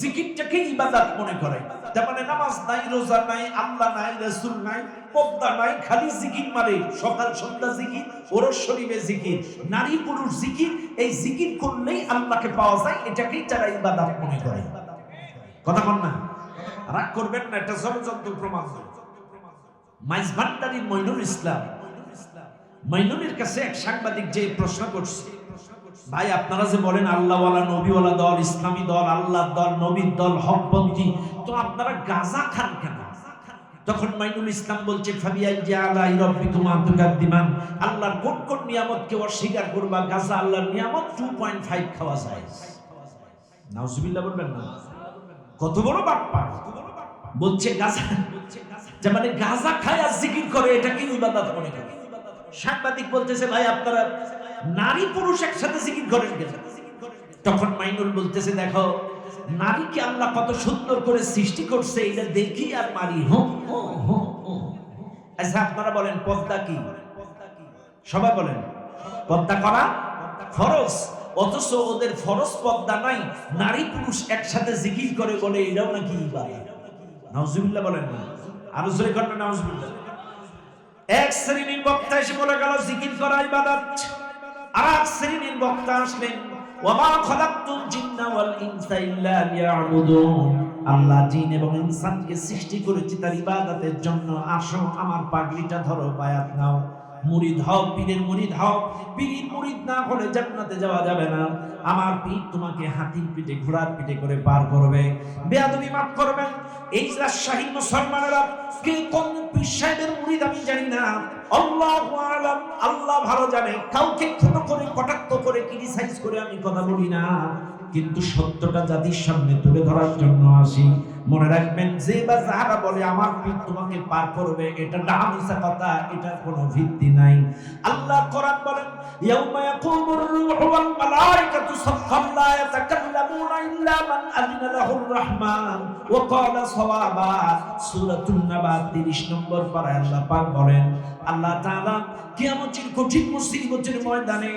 জিকিরটাকে ইবাদত মনে করে। তার মানে নামাজ নাই, রোজা নাই, আল্লাহ নাই, রাসূল নাই, পর্দা নাই, খালি জিকির মারে। সকাল সন্ধ্যা জিকির, ওরস শরীফে জিকির, নারী পুরুষ জিকির। এই জিকির করলেই আল্লাহকে পাওয়া যায়, এটাকেই তারা ইবাদত মনে করে। কথা বল না, রাগ করবেন না, এটা ষড়যন্ত্র প্রমাণ। মাইজ ভান্ডারীর মইনুল ইসলাম, মইনুলের কাছে এক সাংবাদিক যে প্রশ্ন করছে, ভাই আপনারা যে বলেন আল্লাহওয়ালা নবীওয়ালা দল, ইসলামী দল, আল্লাহর দল, নবীর দল, হকপন্থী, তো আপনারা গাঁজা খান কেন? তখন মাইনুল ইসলাম বলছে, ফাবিআইয়ি আলাই রাব্বিকুমা তুকাদ্দিমান। আল্লাহর কোন কোন নিয়ামতকে অস্বীকার করবা? গাঁজা আল্লাহর নিয়ামত, 2.5 খাওয়া যায়। নাউজুবিল্লাহ বলবেন না? কত বড় বাটপার! বলছে গাঁজা, যে মানে গাঁজা খায় আর জিকির করে, এটা কি ইবাদত মনে করে? সাংবাদিক বলতেছে, ভাই আপনারা নারী পুরুষ একসাথে জিকির করেন কেন? তখন মাইনুল বলতেছে, দেখো নারীকে আল্লাহ কত সুন্দর করে সৃষ্টি করছে, এটা দেখি আর মারি। আচ্ছা আপনারা বলেন পর্দা কি? সবাই বলেন পর্দা করা ফরজ, অথচ ওদের ফরজ পর্দা নাই, নারী পুরুষ একসাথে জিকির করে বলে এটাও নাকি ইবাদত। নাউজুবিল্লাহ বলেন না? আরো জোরে করবেন নাউজুবিল্লাহ। এক শ্রেণীর বক্তা এসে বলে গেল জিকির করা ইবাদত। আর এক শ্রেণীর বক্তা আসলেন, ওয়ামা খালাকতুল জিন্না ওয়াল ইনসা ইল্লা লিয়াবুদুন। আল্লাহ জিন এবং ইনসানকে সৃষ্টি করেছে তার ইবাদতের জন্য। আসো আমার পাগড়িটা ধরো, বায়াত নাও, মুরিদ হও, পীরের মুরিদ হও। পীরের মুরিদ না হলে জান্নাতে যাওয়া যাবে না। আমার পীর তোমাকে হাতির পিঠে, ঘোড়ার পিঠে করে পার করবে। বেয়াদবি মাফ করবেন। এই রাজশাহী মুসলমানেরা কে কোন পীর সাহেবের মুরিদ আমি জানি না, আল্লাহু আলাম, আল্লাহ ভালো জানে। কাউকে ছোট করে, কটাক্ষ করে, ক্রিটিসাইজ করে আমি কথা বলি না, কিন্তু সত্যটা জাতির সামনে তুলে ধরার জন্য আসি। মনে রাখবেন, যে বা যারা বলে আমার পীর তোমাকে পার করবে, এটা ডামিসা কথা, এটার কোনো ভিত্তি নাই। আল্লাহ কোরআন বলেন, ইয়াউমা ইয়াকুমুর রূহু ওয়াল মালাইকাতু সাফফান লা ইয়াতাকাল্লামুনা ইল্লা মান আযিনা লাহুর রাহমান ওয়া ক্বালা সাওয়াবা। সূরাতুন নাবা 30 নম্বর পারায় আল্লাহ পাক বলেন, আল্লাহ তাআলা কিয়ামতের কঠিন মুসিবতের ময়দানে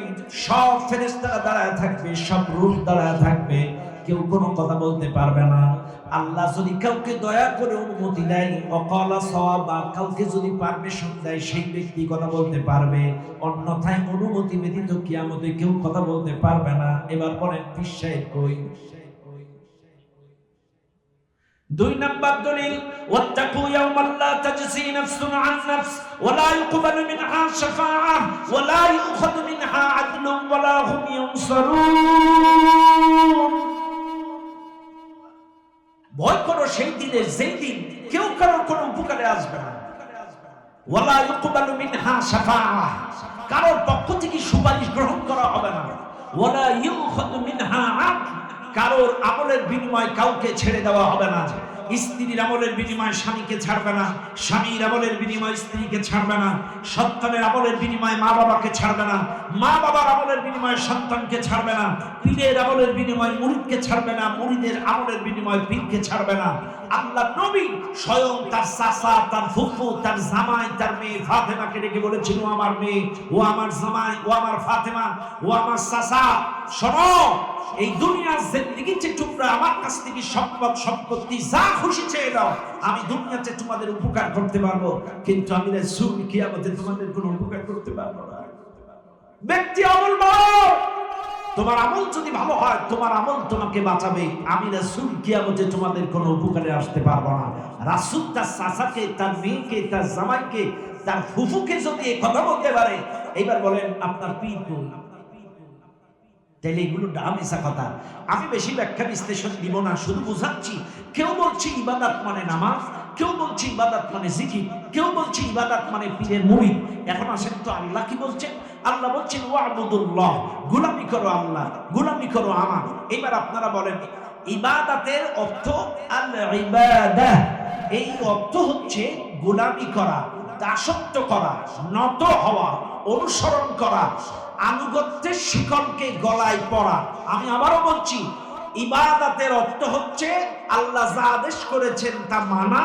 সব ফেরেশতারা দাঁড়ায় থাকবে, সব রূহ দাঁড়ায় থাকবে, কেউ কোনো কথা বলতে পারবে না। আল্লাহ যদি কাউকে দয়া করে অনুমতি দেয়, ওয়াকালা সাওয়াবা, কাউকে যদি পারমিশন দেয়, সেই ব্যক্তি কথা বলতে পারবে। অন্যথায় অনুমতি ব্যতীত কিয়ামতে কেউ কথা বলতে পারবে না। এবার বলেন পীর সাহেব কই? দুই নাম্বার দলিল, ওয়াত্তাকু ইয়াওমান লা তাজসি নাফসুন আন নাফস ওয়া লা ইউকবালু মিনহা শাফাআহ ওয়া লা ইউখাযু মিনহা আদলুন ওয়া লা হুম ইউনসারুন। ভয় করো সেই দিনের, যেই দিন কেউ কারোর কোনো উপকারে আসবে না। ওয়া লা ইউকবালু মিনহা শাফাআহ, কারোর পক্ষ থেকে সুপারিশ গ্রহণ করা হবে না। ওয়া লা ইউখাযু মিনহা আদল, কারোর আমলের বিনিময়ে কাউকে ছেড়ে দেওয়া হবে না। স্ত্রীর আমলের বিনিময়ে স্বামীকে ছাড়বে না, স্বামীর আমলের বিনিময়ে স্ত্রীকে ছাড়বে না, সন্তানের আমলের বিনিময়ে মা বাবাকে ছাড়বে না, মা বাবার আমলের বিনিময়ে সন্তানকে ছাড়বে না, পীরের আমলের বিনিময়ে মুরিদকে ছাড়বে না, মুরিদের আমলের বিনিময়ে পীরকে ছাড়বে না। আল্লাহ নবী স্বয়ং তার চাচা, তার ফুফু, তার জামাই, তার মেয়ে ফাতেমাকে ডেকে বলেছিল, ও আমার মেয়ে, ও আমার জামাই, ও আমার ফাতেমা, ও আমার চাচা, শোনো, এই দুনিয়ার জিন্দেগির যে টুকরা আমার কাছ থেকে সম্পদ সম্পত্তি যা খুশি চেয়ে দাও, আমি দুনিয়াতে তোমাদের উপকার করতে পারবো, কিন্তু আমি রাসূল কিয়ামতে তোমাদের কোনো উপকার করতে পারবো না। ব্যক্তি আমল বড়, তোমার আমল যদি ভালো হয় তোমার আমল তোমাকে বাঁচাবে, আমি রাসূল কিয়ামতে তোমাদের কোনো উপকারে আসতে পারবো না। রাসূল তার চাচাকে, তার মেয়েকে, তার জামাইকে, তার ফুফুকে যদি এই কথা বলতে পারে, এইবার বলেন আপনার পীর কই? তাইলে এগুলো ডামেসা কথা। আমি বেশি ব্যাখ্যা বিশ্লেষণ দিব না, শুধু বুঝাচ্ছি। কেউ বলছে ইবাদত মানে নামাজ, কেউ বলছে ইবাদত মানে জিকির, কেউ বলছে ইবাদত মানে পীরের মুরিদ। এখন আসেন তো আল্লাহ কি বলছেন? আল্লাহ বলছেন ওয়াবুদুল্লাহ, গোলামি করো আল্লাহ, গোলামি করো আমার। এবার আপনারা বলেন ইবাদতের অর্থ আল ইবাদাহ, এই অর্থ হচ্ছে গোলামি করা, দাসত্ব করা, নত হওয়া, অনুসরণ করা, আনুগত্যের শিকলকে গলায় পড়া। আমি আবারও বলছি, ইবাদতের অর্থ হচ্ছে আল্লাহ যা আদেশ করেছেন তা মানা,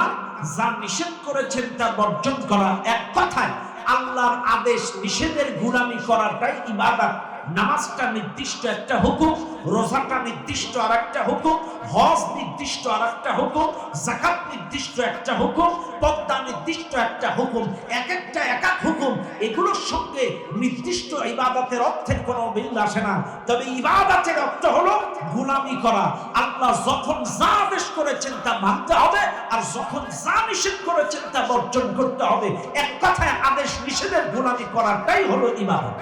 যা নিষেধ করেছেন তা বর্জন করা। এক কথায় আল্লাহর আদেশ নিষেধের গোলামি করাটাই ইবাদত। নামাজটা নির্দিষ্ট একটা হুকুম, রোজাটা নির্দিষ্ট আর একটা হুকুম, হজ নির্দিষ্ট আর একটা হুকুম, যাকাত নির্দিষ্ট একটা হুকুম, পর্দা নির্দিষ্ট একটা হুকুম, এক একটা এক এক হুকুম। এগুলোর সঙ্গে নির্দিষ্ট ইবাদতের অর্থের কোনো মিল আসে না। তবে ইবাদতের অর্থ হলো গোলামি করা। আল্লাহ যখন যা আদেশ করেছেন তা মানতে হবে, আর যখন যা নিষেধ করেছেন তা বর্জন করতে হবে। এক কথায় আদেশ নিষেধের গোলামি করাটাই হলো ইবাদত।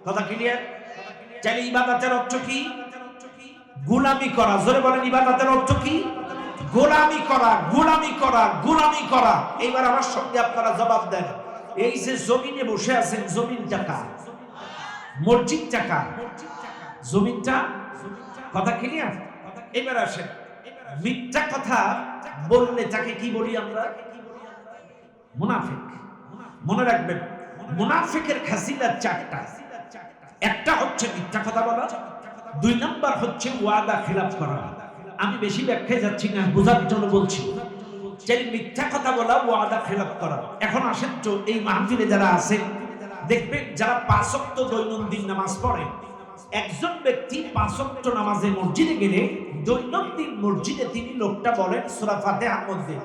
কথা ক্লিয়ার? চাইলে ইবাদতের অর্থ কি? গোলামি করা। জোরে বলেন ইবাদতের অর্থ কি? গোলামি করা, গোলামি করা, গোলামি করা। এইবার আমার সঙ্গে আপনারা জবাব দেন, এই যে জমিনে বসে আছেন, জমিনটা কার? মসজিদটা কার? জমিনটা। কথা ক্লিয়ার? এবার আসেন, মিথ্যা কথা বললে তাকে কি বলি আমরা? মুনাফিক। মনে রাখবেন, মুনাফিকের খাসিলাত চারটা। একটা হচ্ছে মিথ্যা কথা বলা, দুই নাম্বার হচ্ছে ওয়াদা খিলাফ করা। আমি বেশি ব্যাখ্যায় যাচ্ছি না, বোঝার জন্য বলছি। যে মিথ্যা কথা বলা, ওয়াদা খিলাফ করা। এখন আসেন তো এই মাহফিলে যারা আছেন, দেখবেন যারা 5 ওয়াক্ত দৈনন্দিন নামাজ পড়ে, একজন ব্যক্তি 5 ওয়াক্ত নামাজে মসজিদে গেলে দৈনন্দিন মসজিদে তিনি লোকটা বলেন সূরা ফাতিহার মধ্যে,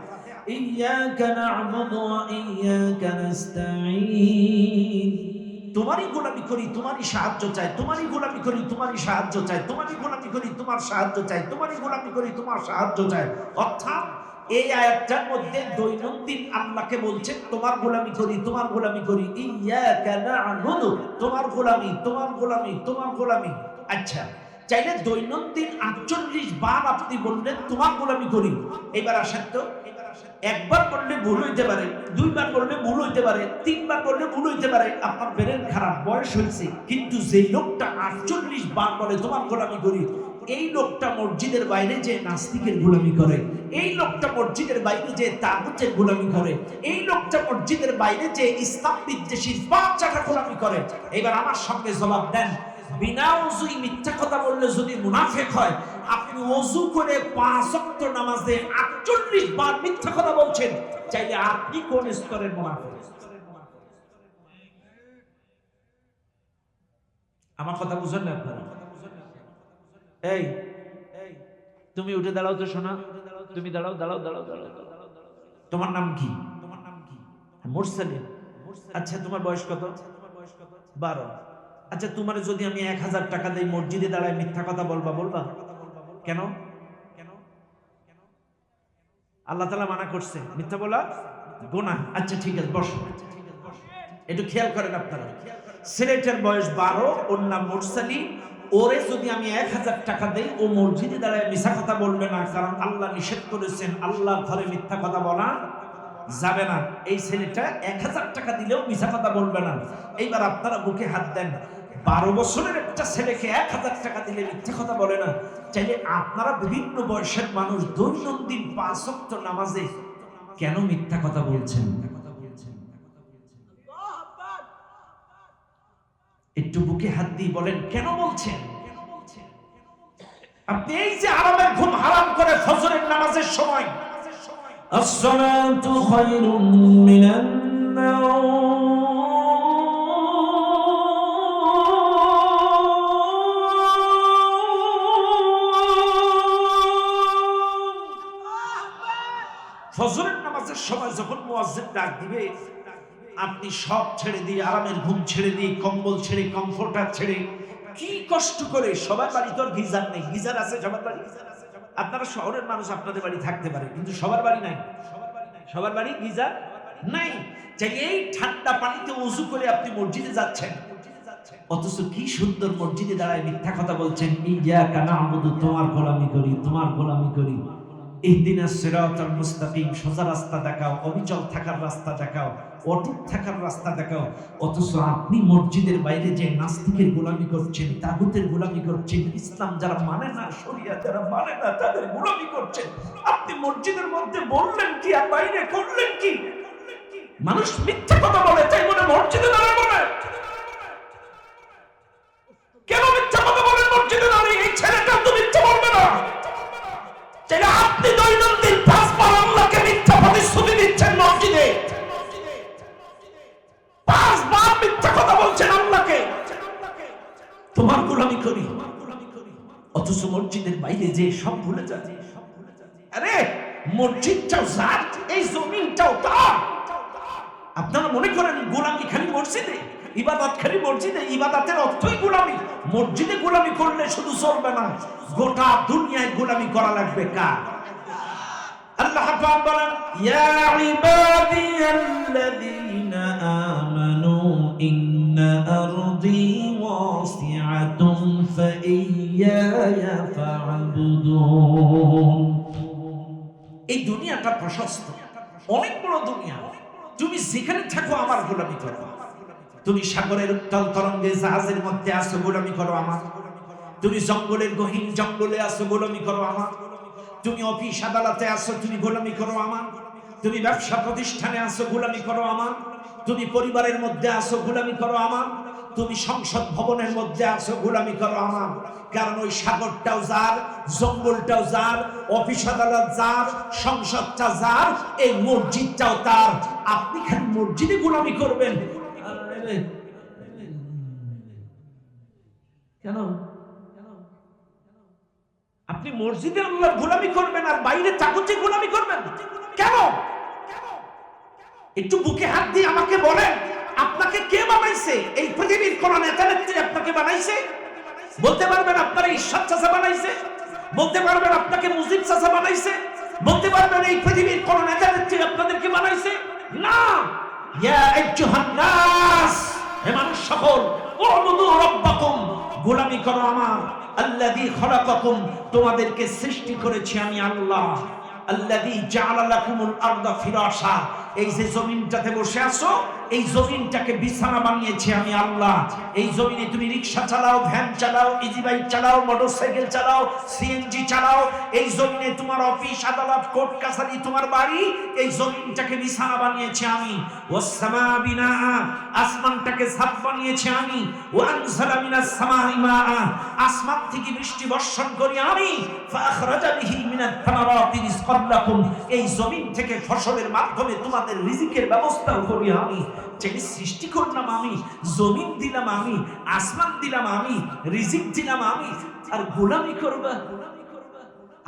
ইয়াকা না'বুদু ওয়া ইয়াকা নাস্তাঈন, তোমারই গোলামি করি, তোমারই সাহায্য চাই, তোমারই গোলামি করি, তোমারই সাহায্য চাই, তোমারই গোলামি করি, তোমার সাহায্য চাই, তোমারই গোলামি করি, তোমার সাহায্য চাই। অর্থাৎ এই আয়াতটার মধ্যে দৈনন্দিন আল্লাহকে বলছেন তোমার গোলামি করি, তোমার গোলামি করি, ইয়াকা না'বুদু, তোমার গোলামি, তোমার গোলামি, তোমার গোলামি। আচ্ছা, চাইলে দৈনন্দিন 48 বার আপনি বললেন তোমার গোলামি করি। এবার আসেন তো, একবার বললে ভুল হইতে পারে, দুইবার বললে ভুল হইতে পারে, তিনবার বললে ভুল হইতে পারে, আপনার ব্রেন খারাপ, বয়স হয়েছে। কিন্তু যে লোকটা 48 বার বলে তোমার গোলামি করি, এই লোকটা মসজিদের বাইরে যে নাস্তিকের গোলামি করে, এই লোকটা মসজিদের বাইরে যে তাগুতের গোলামি করে, এই লোকটা মসজিদের বাইরে যে ইসলাম বিদ্বেষী বাচ্চাটা গোলামি করে। এবার আমার সঙ্গে জবাব দেন, বিনা ওযুই মিথ্যা কথা বললে যদি মুনাফিক হয়, আপনি ওযু করে 5 ওয়াক্ত নামাজে 48 বার মিথ্যা কথা বলছেন, চাইলে আপনি কোন স্তরের মুনাফিক? আমার কথা বুঝেন না আপনারা? এই তুমি উঠে দাঁড়াও তো শোনা, তুমি দাঁড়াও, দাঁড়াও, দাঁড়াও, দাঁড়াও। তোমার নাম কি? মুরসালিন। আচ্ছা, তোমার বয়স কত? 12। আচ্ছা, তোমার যদি আমি 1000 টাকা দেই, মসজিদে দাঁড়ায় মিথ্যা কথা বলবা? বলবা? কেন? আল্লাহ তাআলা মানা করছে মিথ্যা বলা গুনাহ। আচ্ছা ঠিক আছে, বসো, একটু খেয়াল করেন আপনারা। ছেলেটার বয়স 12, ওর নাম মুরসালি। ওরে যদি আমি 1000 টাকা দেই, ও মসজিদে দাঁড়ায় মিথ্যা কথা বলবে না, কারণ আল্লাহ নিষেধ করেছেন আল্লাহর ঘরে মিথ্যা কথা বলা যাবে না। এই ছেলেটা 1000 টাকা দিলেও মিথ্যা কথা বলবে না। এইবার আপনারা বুকে হাত দেন, 12 বছরের একটা ছেলেকে 1000 টাকা দিলে মিথ্যা কথা বলে না। চাইলে আপনারা বিভিন্ন বয়সের মানুষ দৈনন্দিন 5 ওয়াক্ত নামাজে কেন মিথ্যা কথা বলছেন? একটু বুকে হাত দিয়ে বলেন কেন বলছেন? আপনি এই যে আরামের ঘুম হারাম করে ফজরের নামাজের সময় আসসালাতু খায়রুম মিনান ফজরের নামাজের সময় যখন মুয়াজ্জিন ডাক দিবে, আপনি সব ছেড়ে দিয়ে, আরামের ঘুম ছেড়ে দিয়ে, কম্বল ছেড়ে, কমফোর্টার ছেড়ে, কি কষ্ট করে, সবার বাড়ি তো আর গিজার নেই। গিজার আছে সবার বাড়ি? আপনারা শহরের মানুষ, আপনাদের বাড়ি থাকতে পারে, কিন্তু সবার বাড়ি নাই। সবার বাড়ি গিজার নাই। চাই এই ঠান্ডা পানিতে ওযু করে আপনি মসজিদে যাচ্ছেন, অথচ কি সুন্দর মসজিদে দাঁড়ায় মিথ্যা কথা বলছেন। ইয়াকা না'বুদু, তোমার গোলামি করি, তোমার গোলামি করি। ইহদিনাস সিরাতাল মুস্তাকিম, সোজা রাস্তা দেখাও, অবিচল থাকার রাস্তা দেখাও, অটুট থাকার রাস্তা দেখাও। অথচ আপনি মসজিদের বাইরে যে নাস্তিকের গোলামি করছেন, তাগুতের গোলামি করছেন, ইসলাম যারা মানে না, শরিয়াত যারা মানে না, তাদের গোলামি করছেন। আপনি মসজিদের মধ্যে বললেন কি আর বাইরে করলেন কি? মানুষ মিথ্যা কথা বলে, তাই বলে মসজিদে দাঁড়াবো না? কেন মিথ্যা কথা বলেন মসজিদে দাঁড়িয়ে? এই ছেলেটা তো মিথ্যা বলবে না। যেটা আপনি দৈনন্দিন 5 বার আল্লাহকে মিথ্যা প্রতিশ্রুতি দিচ্ছেন মসজিদে, 5 বার মিথ্যা কথা বলছেন আল্লাহকে, তোমার গোলামি করি, অথচ মসজিদের বাইরে যে সব ভুলে যান। আরে মসজিদটাও যার, এই জমিনটাও তার। আপনারা মনে করেন গোলামি খালি মসজিদে, ইবাদত খালি মসজিদে? ইবাদতের অর্থই গোলামি। মসজিদে গোলামি করলে শুধু চলবে না, গোটা দুনিয়ায় গোলামি করা লাগবে। কার? আল্লাহ পাক বলেন, ইয়া ইবাদিয়াল্লাযীনা আমানু ইন্না আরদি ওয়াসিআতুন ফাইয়ায়া ফা'বুদুন। এই দুনিয়াটা প্রশস্ত, অনেক বড় দুনিয়া। তুমি যেখানে থাকো আমার গোলামি করো। তুমি সাগরের উত্তাল তরঙ্গে জাহাজের মধ্যে আসো, গোলামি করো আমার। তুমি জঙ্গলের গহীন জঙ্গলে আসো, গোলামি করো আমার। তুমি অফিস আদালতে আসো, তুমি গোলামি করো আমার। তুমি ব্যবসা প্রতিষ্ঠানে আসো, গোলামি করো আমার। তুমি পরিবারের মধ্যে আসো, গোলামি করো আমার। তুমি সংসদ ভবনের মধ্যে আসো, গোলামি করো আমার। কারণ ওই সাগরটাও যার, জঙ্গলটাও যার, অফিস আদালত যার, সংসদটা যার, এই মসজিদটাও তার। আপনি খালি মসজিদে গোলামি করবেন কেন? আপনি মসজিদে আল্লাহর গোলামি করবেন আর বাইরে তাগুতে গোলামি করবেন কেন? একটু বুকে হাত দিয়ে আমাকে বলেন, আপনাকে কে বানাইছে? এই পৃথিবীর কোন নেতা নেত্রী আপনাকে বানাইছে? বলতে পারবেন আপনারা ঈশ্বর চাচা বানাইছে? বলতে পারবেন আপনাকে মুজিব চাচা বানাইছে? বলতে পারবেন এই পৃথিবীর কোন নেতা নেত্রী আপনাদেরকে বানাইছে? না। ইয়া আইয়ুহান নাস, হে মানুষ সকল, উবুদু রাব্বাকুম, গোলামি করো আমার। আল্লাযী খলাকাকুম, তোমাদেরকে সৃষ্টি করেছি আমি আল্লাহ। আল্লাযী জাআলা লাকুমুল আরদা ফিরাশা, এই যে জমিনটাতে বসে আছো, এই জমিনটাকে বিছানা বানিয়েছি আমি আল্লাহ। এই জমিনে তুমি রিকশা চালাও, ভ্যান চালাও, ইজি বাইক চালাও, মোটরসাইকেল চালাও, সিএনজি চালাও। এই জমিনে তোমার অফিস আদালত কোর্ট কাছারি, তোমার বাড়ি, এই জমিনটাকে বিছানা বানিয়েছি আমি। ওয়াস সামা বিনা, আসমানটাকে ছাদ বানিয়েছি আমি। ওয়া আনজালা মিনাস সামাই মাআ, আসমান থেকে বৃষ্টি বর্ষণ করি আমি। ফাখরাজা বিহি মিনাত তামারাতি রিজকান লাকুম, এই জমিন থেকে ফসলের মাধ্যমে তোমাদের রিজিকের ব্যবস্থা করি আমি। যেটি সৃষ্টি করলাম আমি, জমিন দিলাম আমি, আসমান দিলাম আমি, রিজিক দিলাম আমি। আর গোলামি করবা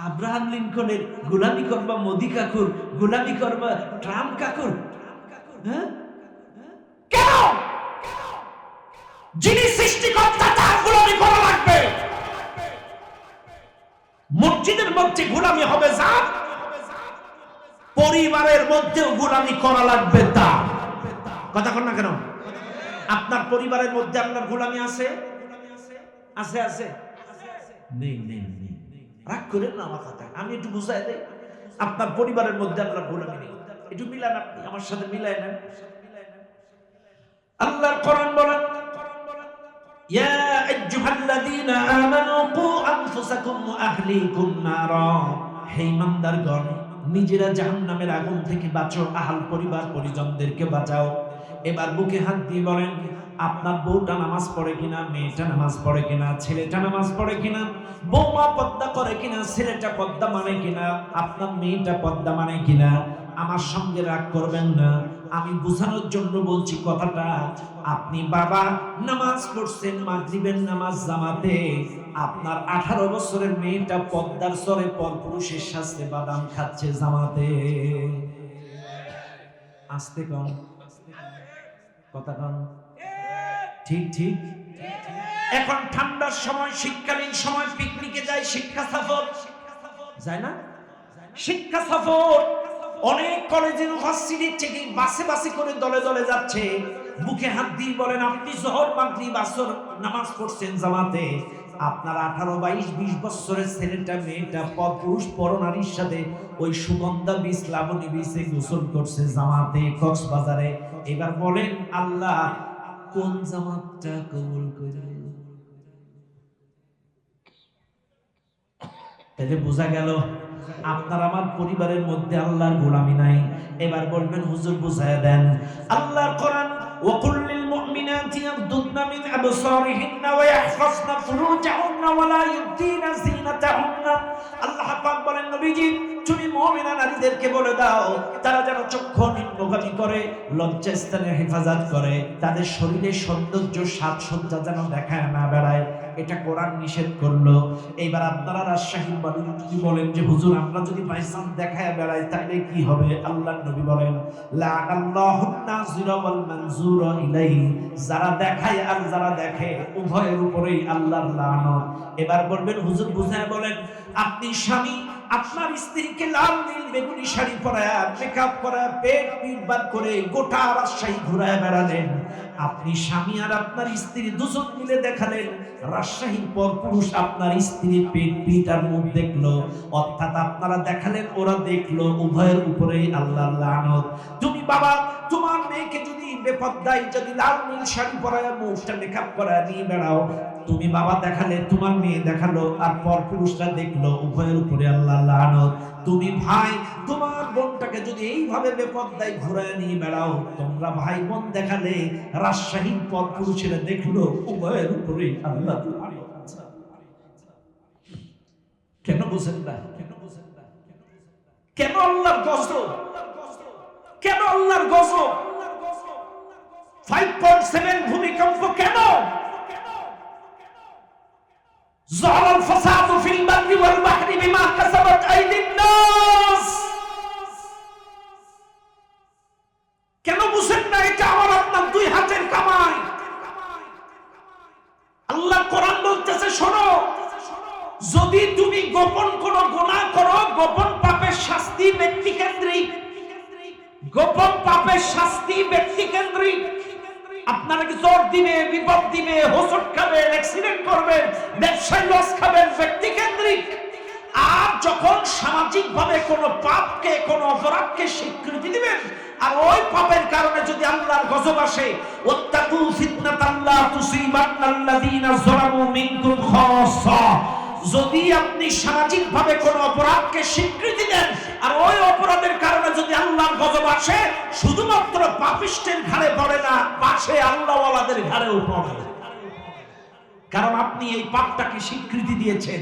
আব্রাহাম লিঙ্কনের, গোলামি করবা মোদি কাকুর, গোলামি করবা ট্রাম্প কাকুর? হ্যাঁ, কেন? যিনি সৃষ্টিকর্তা তার গোলামি করা লাগবে। মসজিদের মধ্যে গোলামি হবে যার, পরিবারের মধ্যেও গোলামি করা লাগবে। তা কথা কন না কেন? আপনার পরিবারের মধ্যে আপনার গোলামি আছে? আছে আছে? নেই নেই নেই। রাগ করেন না আমার কথা, আমি একটু বুঝাই দেই। আপনার পরিবারের মধ্যে আপনার গোলামি নেই, একটু মিলান, আপনি আমার সাথে মিলাই নেন। আল্লাহর কোরআন বলেন, ইয়া আইয়ুহাল্লাযীনা আমানু কু আনফুসাকুম ওয়া আহলিকুম নারা, হে ইমানদারগণ, নিজেরা জাহান্নামের আগুন থেকে বাঁচো, আহল পরিবার পরিজনদেরকে বাঁচাও। এবার বুকে হাত দিয়ে বলেন, আপনার বউটা নামাজ পড়ে কিনা, মেয়েটা নামাজ পড়ে কিনা, ছেলেটা নামাজ পড়ে কিনা, বৌমা পর্দা করে কিনা, ছেলেটা পর্দা মানে কিনা, আপনার মেয়েটা পর্দা মানে কিনা। আমার সঙ্গে রাগ করবেন না, আমি বোঝানোর জন্য বলছি কথাটা। আপনি বাবা নামাজ পড়ছেন মাগরিবের নামাজ জামাতে, আপনার 18 বছরের মেয়েটা পর্দার সরে পরপুরুষের সাথে বাদাম খাচ্ছে জামাতে। আস্তে কম কথা কম, ঠিক ঠিক। এখন ঠান্ডার সময়, শীতকালীন সময় পিকনিকে যায়, শিক্ষা সফর যায় না? শিক্ষা সফর অনেক কলেজ ইউনিভার্সিটি থেকে বাসে বাসে করে দলে দলে যাচ্ছে। বুকে হাত দিয়ে বলেন, আপনি জোহর মাগরিব আসর নামাজ পড়ছেন জামাতে, আপনার 18, 22, 20 বছরের ছেলেটা মেয়েটা পরপুরুষ পরনারীর সাথে ওই সুগন্ধা বীজ লাবণী বীজে গোসল করছে জামাতে কক্সবাজারে। এবার বলেন আল্লাহ কোন জামাতটা কবুল করে? তাহলে বোঝা গেল আপনার আমার পরিবারের মধ্যে আল্লাহর গোলামি নাই। এবার বলবেন হুজুর বুঝায়া দেন। আল্লাহর কোরআন, ওয়া কুল্লিল মুমিনাতি ইয়াগদুদনা মিন আবসারিহিন্না ওয়া ইয়াহফাজনা ফুরুজাহুন্না ওয়া লা ইউবদিনা যিনাতাহুন্না। আল্লাহ পাক বলেন, নবীজি তুমি মুমিনা নারীদেরকে বলে দাও তারা যেন চক্ষু নিম্নগামী করে, লজ্জাস্থানের হেফাজত করে, তাদের শরীরের সৌন্দর্য সাজসজ্জা যেন দেখায় না বেড়ায়। এটা কোরআন নিষেধ করলো। এইবার আপনারা রাজশাহীর মানুষ যদি বলেন যে হুজুর আমরা যদি বাইসান দেখায় বেড়াই তাহলে কি হবে? আল্লাহর নবী বলেন, লাআনাল্লাহুন নাযিরা ওয়াল মানযুরা ইলাইহি, যারা দেখায় আর যারা দেখে উভয়ের উপরেই আল্লাহর লানত। এবার বলবেন হুজুর বুঝায় বলেন, আপনি স্বামী আপনার স্ত্রীকে লাল নীল বেগুনি শাড়ি পরায়া, মেকআপ করা, পেট পিট বার করে গোটা রাজশাহী ঘুরায় বেড়ালেন। আপনি স্বামী আর আপনার স্ত্রী দুজন মিলে দেখালেন রাজশাহীর পরপুরুষ আপনার স্ত্রীর পেট পিট আর মুখ দেখলো, অর্থাৎ আপনারা দেখালেন ওরা দেখলো, উভয়ের উপরেই আল্লাহর লানত। তুমি বাবা তোমার মেয়েকে যদি বেপরদায় যদি লাল নীল শাড়ি পরায়া মুখটা মেকআপ করা নিয়ে বেড়াও, তুমি বাবা দেখালে, তোমার মেয়ে দেখালো, আর পরপুরুষরা দেখলো, উভয়ের উপরে আল্লাহর লানত। তুমি ভাই তোমার বোনটাকে যদি এইভাবে বেপরদায় ঘুরায় নিয়ে বেড়াও, তোমরা ভাই বোন দেখালে, রাজশাহীর পরপুরুষেরা দেখলো, উভয়ের উপরে আল্লাহর লানত। কেন বুঝেন না? কেন আল্লাহর গজব? কেন আল্লাহর গজব? 5.7 ভূমিকম্প কেন? যারাল ফাসাদু ফিল বাররি ওয়াল বাহরি বিমা কাসাবাত আইদিন নাস। কেন বুঝেন না? এটা আমার আপনার দুই হাতের কামাই। আল্লাহ কোরআন বলতেছে, শোনো, যদি তুমি গোপন কোন গুনাহ করো, গোপন পাপের শাস্তি ব্যক্তিকেন্দ্রিক। গোপন পাপের শাস্তি ব্যক্তিকেন্দ্রিক। আপনাকে জ্বর দিবে, বিপদ দিবে, হোঁচট খাবেন, অ্যাক্সিডেন্ট করবেন, ব্যবসায় লস খাবেন, ব্যক্তিকেন্দ্রিক। আর যখন সামাজিক ভাবে কোন পাপকে, কোন অপরাধকে স্বীকৃতি দিবেন, আর ওই পাপের কারণে যদি আল্লাহর গজব আসে, ওয়াত্তাকু ফিতনাতান লা তুসিবান্নাল্লাযীনা যালামু মিনকুম খাসসা, যদি আপনি সামাজিক ভাবে কোন অপরাধকে স্বীকৃতি দেন আর ওই অপরাধের কারণে যদি আল্লাহর গজব আসে, শুধুমাত্র পাপিষ্টের ঘাড়ে পড়ে না, পাশে আল্লাহওয়ালাদের ঘাড়েও পড়ে। কারণ আপনি এই পাপটাকে স্বীকৃতি দিয়েছেন,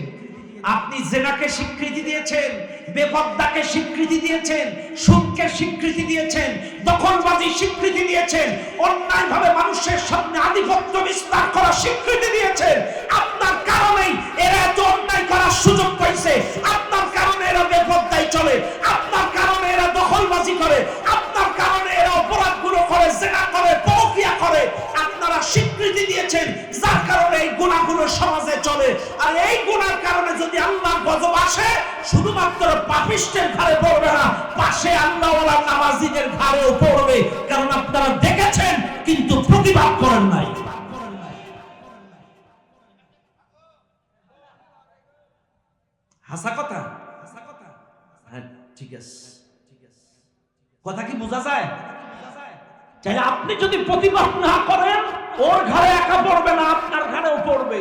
আপনি জিনাকে স্বীকৃতি দিয়েছেন, বেপরদাকে স্বীকৃতি দিয়েছেন, সুদকে স্বীকৃতি দিয়েছেন, দখলবাজি স্বীকৃতি দিয়েছেন, অন্যায়ভাবে মানুষের সামনে আধিপত্য বিস্তার করার স্বীকৃতি দিয়েছেন। আপনার কারণেই এরা এত অন্যায় করার সুযোগ পাইছে, আপনার কারণে এরা বেপরদায় চলে, আপনার কারণে এরা দখলবাজি করে, আপনার কারণে এরা অপরাধগুলো করে, জিনা করে, পরকীয়া করে। আপনারা স্বীকৃতি দিয়েছেন, যার কারণে এই গুনাহগুলো সমাজে চলে। আর এই গুনার কারণে যদি আল্লাহর গজব আসে, শুধুমাত্র পাপিষ্টের ঘাড়ে পড়বে না, পাশে আল্লাহওয়ালা নামাজীদের ঘাড়েও পড়বে। কারণ আপনারা দেখেছেন কিন্তু প্রতিবাদ করেন নাই। হাসা কথা, হ্যাঁ ঠিক আছে, কথা কি বোঝা যায়? চাইলে আপনি যদি প্রতিবাদ না করেন, ওর ঘরে একা পড়বে না, আপনার ঘরেও পড়বে।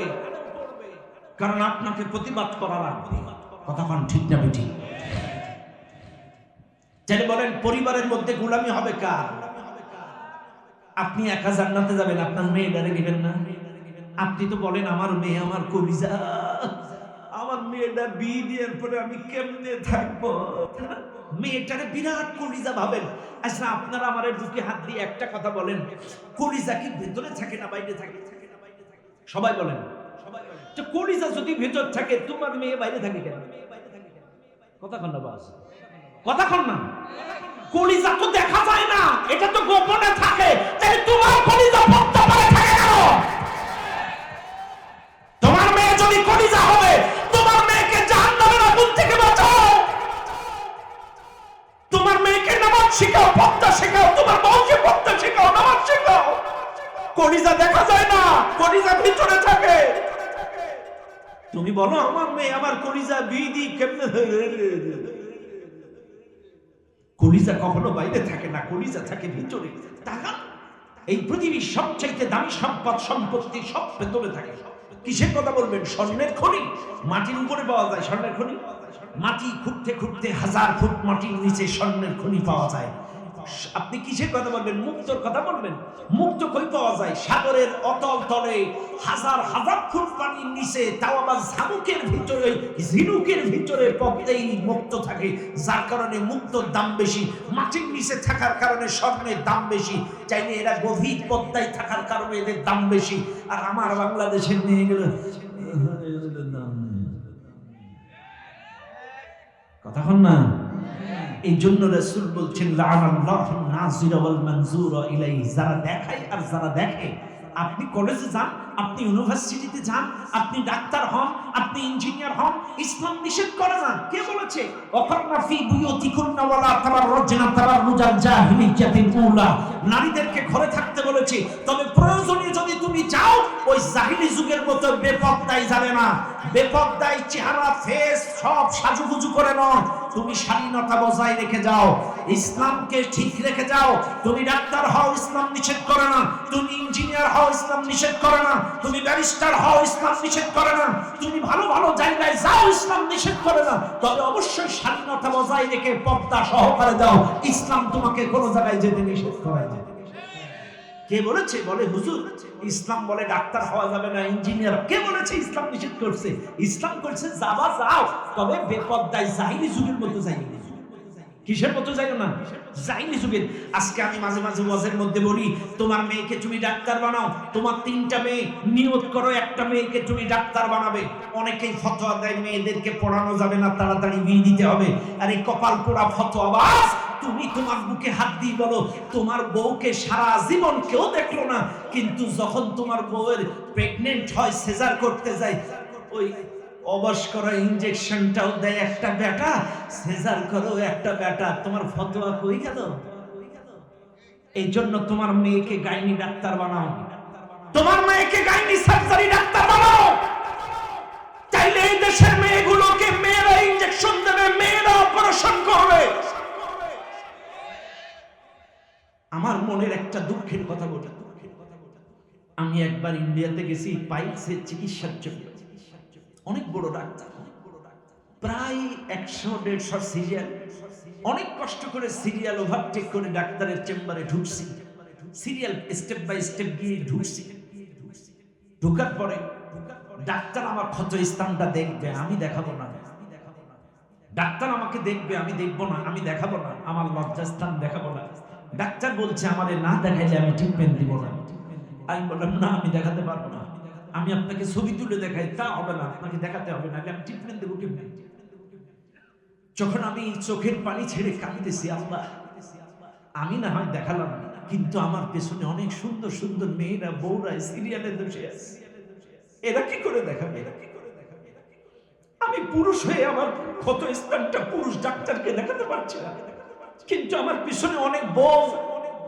কারণ আপনাকে প্রতিবাদ করা লাগবে। কথা কোন ঠিক না বেঠি? চাইলে বলেন পরিবারের মধ্যে গোলামি হবে কার? আপনি একা জান্নাতে যাবেন, আপনার মেয়েটারে নেবেন না? আপনি তো বলেন আমার মেয়ে আমার কলিজা, আমার মেয়েটা বিয়ে দেওয়ার পরে আমি কেমনে থাকবো? মেয়েটারে বিরাট কলিজা ভাবেন। আচ্ছা আপনারা আমার বুকে হাত দিয়ে একটা কথা বলেন, কলিজা কি ভেতরে থাকে না বাইরে থাকে? সবাই বলেন। তো কলিজা যদি ভেতর থাকে, তোমার মেয়ে বাইরে থাকে কেন? কথা কন না বাস, কথা কন না। কলিজা তো দেখা যায় না, এটা তো গোপনে থাকে। তাই তোমার কলিজা পড়তে পারে থাকে কেন? তোমার মেয়ে যদি কলিজা হবে, তোমার মেয়েকে জাহান্নামের আগুন থেকে বাঁচাও। তোমার মেয়েকে নামাজ শেখাও, পর্দা শেখাও, তোমার বউকে পর্দা শেখাও, নামাজ শেখাও। কলিজা দেখা যায় না, কলিজা ভিতরে থাকে। তুমি বলো আমার মেয়ে আমার কলিজা বিধি কেমনে? কলিজা কখনো বাইরে থাকে না, কলিজা থাকে ভিতরে। টাকা এই পৃথিবীর সবচাইতে দামি সম্পদ, সম্পত্তি সব ভেতরে থাকে। কিসের কথা বলবেন? স্বর্ণের খনি মাটির উপরে পাওয়া যায়। স্বর্ণের খনি মাটি খুঁড়তে খুঁড়তে 1000 ফুট মাটির নিচে স্বর্ণের খনি পাওয়া যায়। আপনি কিসের কথা বলবেন? মুক্তোর কথা বলবেন। মুক্তো কই পাওয়া যায়? সাগরের অতল তলে 1000 ফুট পানির নিচে, তাও আবার ঝামুকের ভিতরে, ঝিনুকের ভিতরে পদ্মেই মুক্ত থাকে। যার কারণে মুক্তোর দাম বেশি। মাটির নিচে থাকার কারণে স্বর্ণের দাম বেশি। চাইলে এরা গভীর পদ্মায় থাকার কারণে এদের দাম বেশি। আর আমার বাংলাদেশের নিয়ে গেল কথা হন না। এই জন্য রাসূল বলছেন লাআনাল্লাহু নাযিরা ওয়াল মানযুরা ইলাইহি, যারা দেখায় আর যারা দেখে। আপনি কলেজে যান, আপনি ইউনিভার্সিটিতে যান, আপনি ডাক্তার হন, আপনি ইঞ্জিনিয়ার হন, ইসলাম নিষেধ করে না। কে বলেছে? ওয়াকারনা ফি বুয়ুতিকুন্না ওয়ালা তাবাররুজনা তাবাররুজাল জাহিলিয়াতিল উলা, নারীদেরকে ঘরে থাকতে বলেছে। তবে প্রয়োজনে যদি তুমি যাও, ওই জাহিলি যুগের মতো বেপরদায় যাবে না। বেপরদায় চেহারা ফেস সব সাজুগুজু করে নাও। তুমি স্বাধীনতা বজায় রেখে যাও, ইসলামকে ঠিক রেখে যাও। তুমি ডাক্তার হও, ইসলাম নিষেধ করে না। তুমি ইঞ্জিনিয়ার হও, ইসলাম নিষেধ করে না। তুমি ব্যারিস্টার হও, ইসলাম নিষেধ করে না। তুমি ভালো ভালো জায়গায় যাও, ইসলাম নিষেধ করে না। তবে অবশ্যই স্বাধীনতা বজায় রেখে পর্দা সহকারে যাও। ইসলাম তোমাকে কোনো জায়গায় যেতে নিষেধ করে না। কে বলেছে? বলে হুজুর ইসলাম বলে ডাক্তার হওয়া যাবে না, ইঞ্জিনিয়ার। কে বলেছে ইসলাম নিষেধ করছে? ইসলাম করছে যাবা যাও, তবে বেপরদায় জাহিলি যুগের মতো যাই। কিসের মতো যাই না? জাহিলি যুগের। আজকে আমি মাঝে মাঝে ওয়াজের মধ্যে বলি, তোমার মেয়েকে তুমি ডাক্তার বানাও। তোমার 3টা মেয়ে, নিয়ত করো একটা মেয়েকে তুমি ডাক্তার বানাবে। অনেকেই ফতোয়া দেয় মেয়েদেরকে পড়ানো যাবে না, তাড়াতাড়ি বিয়ে দিতে হবে। আর এই কপাল পোড়া ফতোয়া বাস। তুমি তোমার বুকে হাত দিয়ে বলো, তোমার বউকে সারা জীবন কেউ দেখলো না, কিন্তু যখন তোমার বউয়ের প্রেগনেন্ট হয়, সিজার করতে যায়, ওই অবশ করা ইনজেকশনটাও দেয় একটা বেটা, সিজার করো একটা বেটা। তোমার ফতোয়া কই গেল? এই জন্য তোমার মেয়েকে গাইনি ডাক্তার বানাও, তোমার মেয়েকে গাইনি সার্জারি ডাক্তার বানাও। চাইলে এই দেশের মেয়েগুলোকে মেয়েরা ইনজেকশন দেবে, মেয়েরা অপারেশন করবে। আমার মনের একটা দুঃখের কথা বলি, আমি একবার ইন্ডিয়াতে গেছি পাইলসের চিকিৎসার জন্য। অনেক বড় ডাক্তার, প্রায় 100-150 সিরিয়াল। অনেক কষ্ট করে সিরিয়াল ওভারটেক করে ডাক্তারের চেম্বারে ঢুকছি। সিরিয়াল স্টেপ বাই স্টেপ গিয়ে ঢুকছি। ঢুকার পরে ডাক্তার আমার ক্ষত স্থানটা দেখবে, আমি দেখাবো না। ডাক্তার আমাকে দেখবে, আমি দেখবো না, আমি দেখাবো না। আমার লজ্জাস্থান দেখাবো না। ডাক্তার বলছে আমারে না দেখাইলে আমি ট্রিটমেন্ট দিব না। আমি বললাম না, আমি দেখাতে পারবো না। আমি আপনাকে ছবি তুলে দেখাই, তা হবে না, আপনাকে দেখাতে হবে না। আমি ট্রিটমেন্ট দেবো কেমনে? যখন আমি চোখের পানি ছেড়ে কাঁদতেছি, আল্লাহ আমি না হয় দেখালাম না, কিন্তু আমার পেছনে অনেক সুন্দর সুন্দর মেয়েরা, বউরা সিরিয়ালে বসে আছে। এরা কি করে দেখাবে? আমি পুরুষ হয়ে আমার ক্ষত স্থানটা পুরুষ ডাক্তারকে দেখাতে পারছি না, কিন্তু আমার পিছনে অনেক বউ,